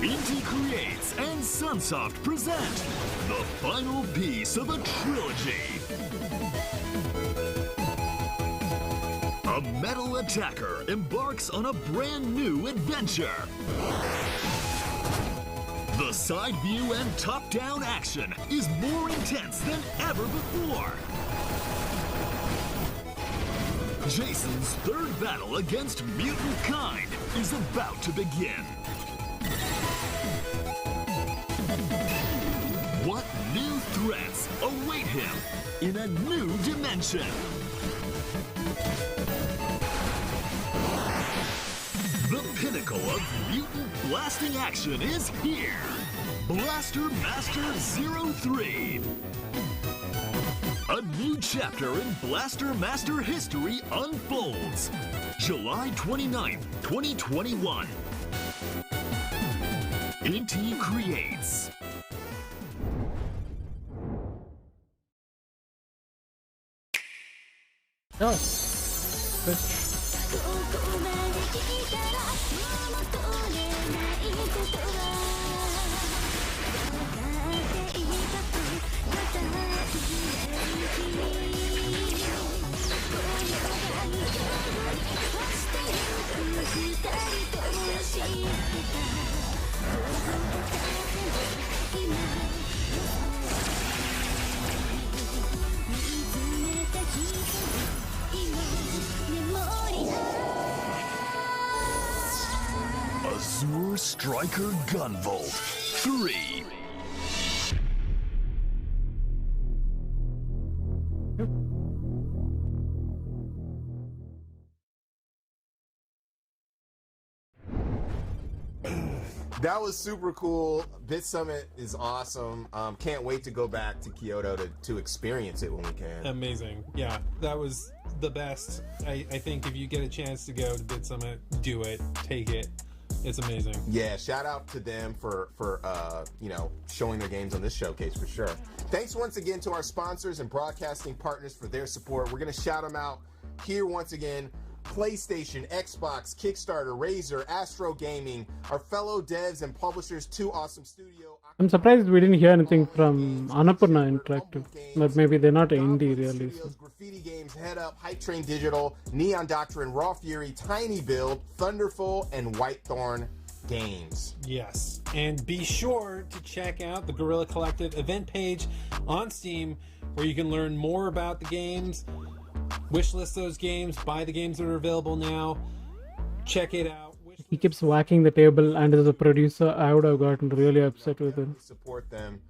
Indie Creates and Sunsoft present the final piece of a trilogy. A metal attacker embarks on a brand new adventure. The side view and top-down action is more intense than ever before. Jason's third battle against mutant kind is about to begin. What new threats await him in a new dimension? The pinnacle of mutant blasting action is here. Blaster Master 03. A new chapter in Blaster Master history unfolds. July 29th, 2021. Inti creates. Oh, bitch. Azure Striker Gunvolt 3. That was super cool. Bit Summit is awesome. Can't wait to go back to Kyoto to experience it when we can. Amazing. Yeah, that was the best. I think if you get a chance to go to Bit Summit, do it. Take it. It's amazing. Yeah, shout out to them for showing their games on this showcase for sure. Thanks once again to our sponsors and broadcasting partners for their support. We're going to shout them out here once again. PlayStation, Xbox, Kickstarter, Razer, Astro Gaming, our fellow devs and publishers, 2 Awesome Studio. I'm surprised we didn't hear anything from Annapurna Interactive, but maybe they're not indie really. So. Graffiti Games, Head Up, Hype Train Digital, Neon Doctrine, Raw Fury, Tiny Build, Thunderful, and Whitethorn Games. Yes, and be sure to check out the Guerrilla Collective event page on Steam, where you can learn more about the games, wishlist those games, buy the games that are available now, check it out. He keeps whacking the table, and as a producer, I would have gotten really upset with him. Support them.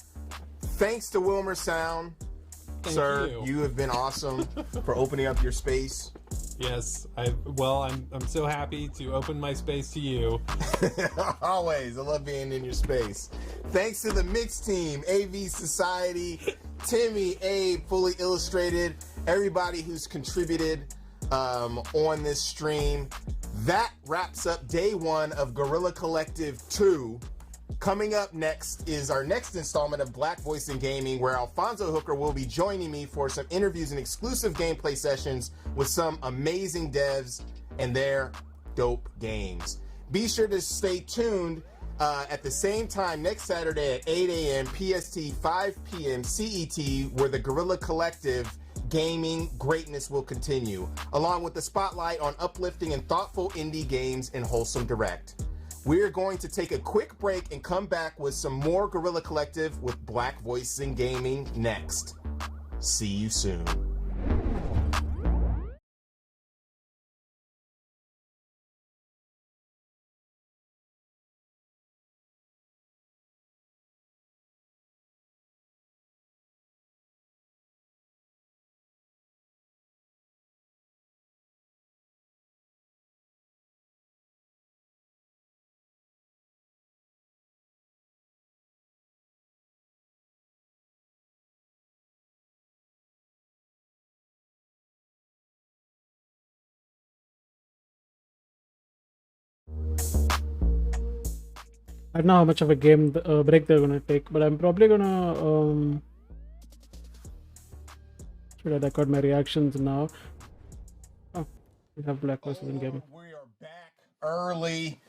Thanks to Wilmer Sound, sir. You have been awesome for opening up your space. Yes, I'm so happy to open my space to you. Always, I love being in your space. Thanks to the Mix Team, AV Society, Timmy, Abe, Fully Illustrated, everybody who's contributed on this stream. That wraps up day 1 of Guerrilla Collective 2. Coming up next is our next installment of Black Voice in Gaming, where Alfonso Hooker will be joining me for some interviews and exclusive gameplay sessions with some amazing devs and their dope games. Be sure to stay tuned at the same time next Saturday at 8 a.m. PST, 5 p.m. CET, where the Guerrilla Collective gaming greatness will continue, along with the spotlight on uplifting and thoughtful indie games in Wholesome Direct. We're going to take a quick break and come back with some more Guerrilla Collective with Black Voices in Gaming next. See you soon. I don't know how much of a game break they're gonna take, but I'm probably gonna should I record my reactions now? Oh, we have Black Voices in Gaming. We are back early.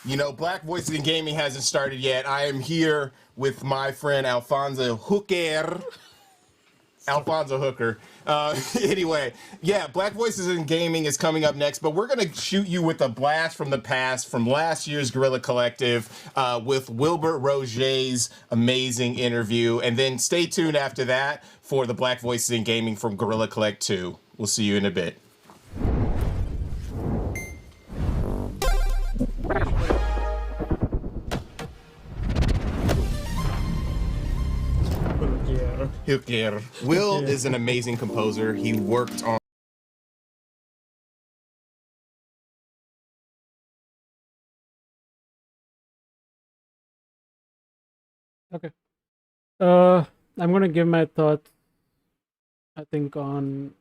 You know, Black Voices in Gaming hasn't started yet. I am here with my friend Alfonso Hooker. Alfonso Hooker. Anyway, yeah, Black Voices in Gaming is coming up next, but we're going to shoot you with a blast from the past from last year's Guerrilla Collective with Wilbert Roget's amazing interview. And then stay tuned after that for the Black Voices in Gaming from Guerrilla Collect 2. We'll see you in a bit. Hilkier. Will is an amazing composer. He worked on Okay. I'm gonna give my thoughts, I think, on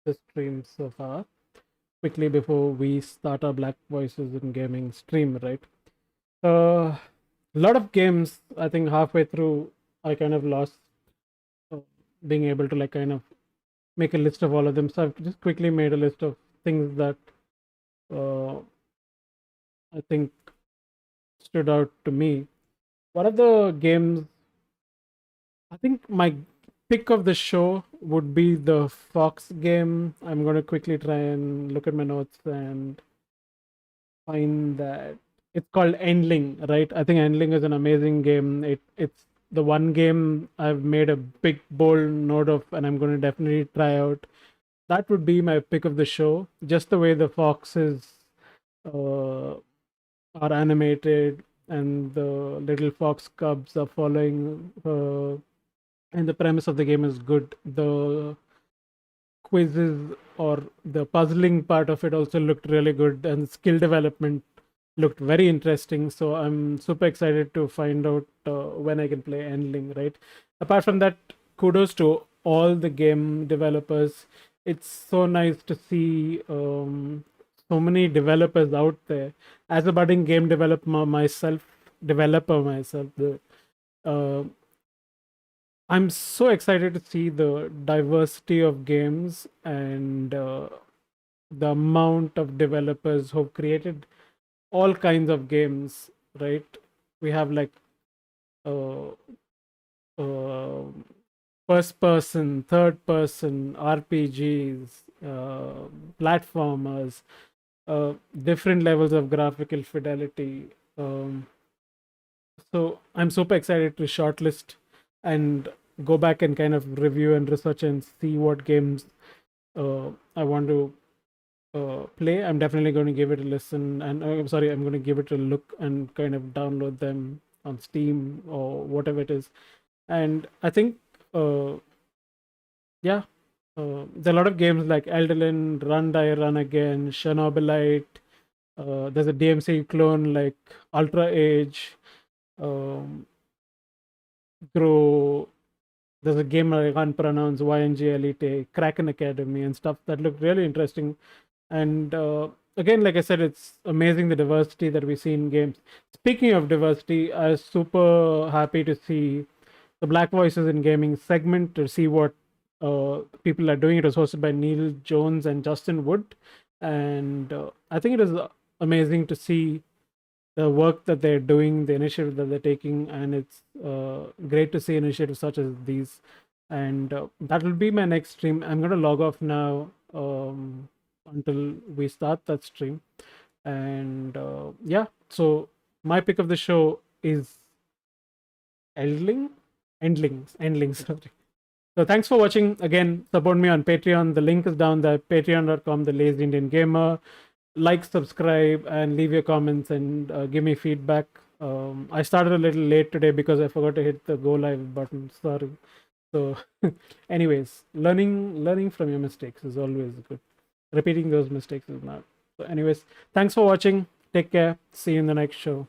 the stream so far, quickly before we start our Black Voices in Gaming stream, right? A lot of games, I think halfway through, I kind of lost being able to like kind of make a list of all of them. So I've just quickly made a list of things that I think stood out to me. One of the games, I think my pick of the show would be the Fox game. I'm going to quickly try and look at my notes and find that. It's called Endling, right? I think Endling is an amazing game. It's the one game I've made a big bold note of, and I'm going to definitely try out. That would be my pick of the show. Just the way the foxes are animated and the little fox cubs are following, and the premise of the game is good. The quizzes or the puzzling part of it also looked really good, and skill development looked very interesting. So I'm super excited to find out when I can play Endling, right? Apart from that, kudos to all the game developers. It's so nice to see so many developers out there. As a budding game developer myself, I'm so excited to see the diversity of games and the amount of developers who've created all kinds of games, right? We have like first person, third person, RPGs, platformers, different levels of graphical fidelity. So I'm super excited to shortlist and go back and kind of review and research and see what games I want to play. I'm definitely going to give it a listen, and I'm going to give it a look and kind of download them on Steam or whatever it is. And I think, there's a lot of games like Eldolin, Run Die Run Again, Chernobylite. There's a DMC clone like Ultra Age. Grow. There's a game I can't pronounce, YNG Elite, Kraken Academy, and stuff that look really interesting. And again, like I said, it's amazing the diversity that we see in games. Speaking of diversity, I was super happy to see the Black Voices in Gaming segment, to see what people are doing. It was hosted by Neil Jones and Justin Wood. And I think it is amazing to see the work that they're doing, the initiative that they're taking, and it's great to see initiatives such as these. And that will be my next stream. I'm going to log off now until we start that stream. And so my pick of the show is Endling, sorry. So thanks for watching. Again, support me on Patreon. The link is down there, patreon.com, the Lazy Indian Gamer. Like, subscribe, and leave your comments and give me feedback. I started a little late today because I forgot to hit the go live button. Sorry. So anyways, learning from your mistakes is always good. Repeating those mistakes is not. So anyways, thanks for watching. Take care. See you in the next show.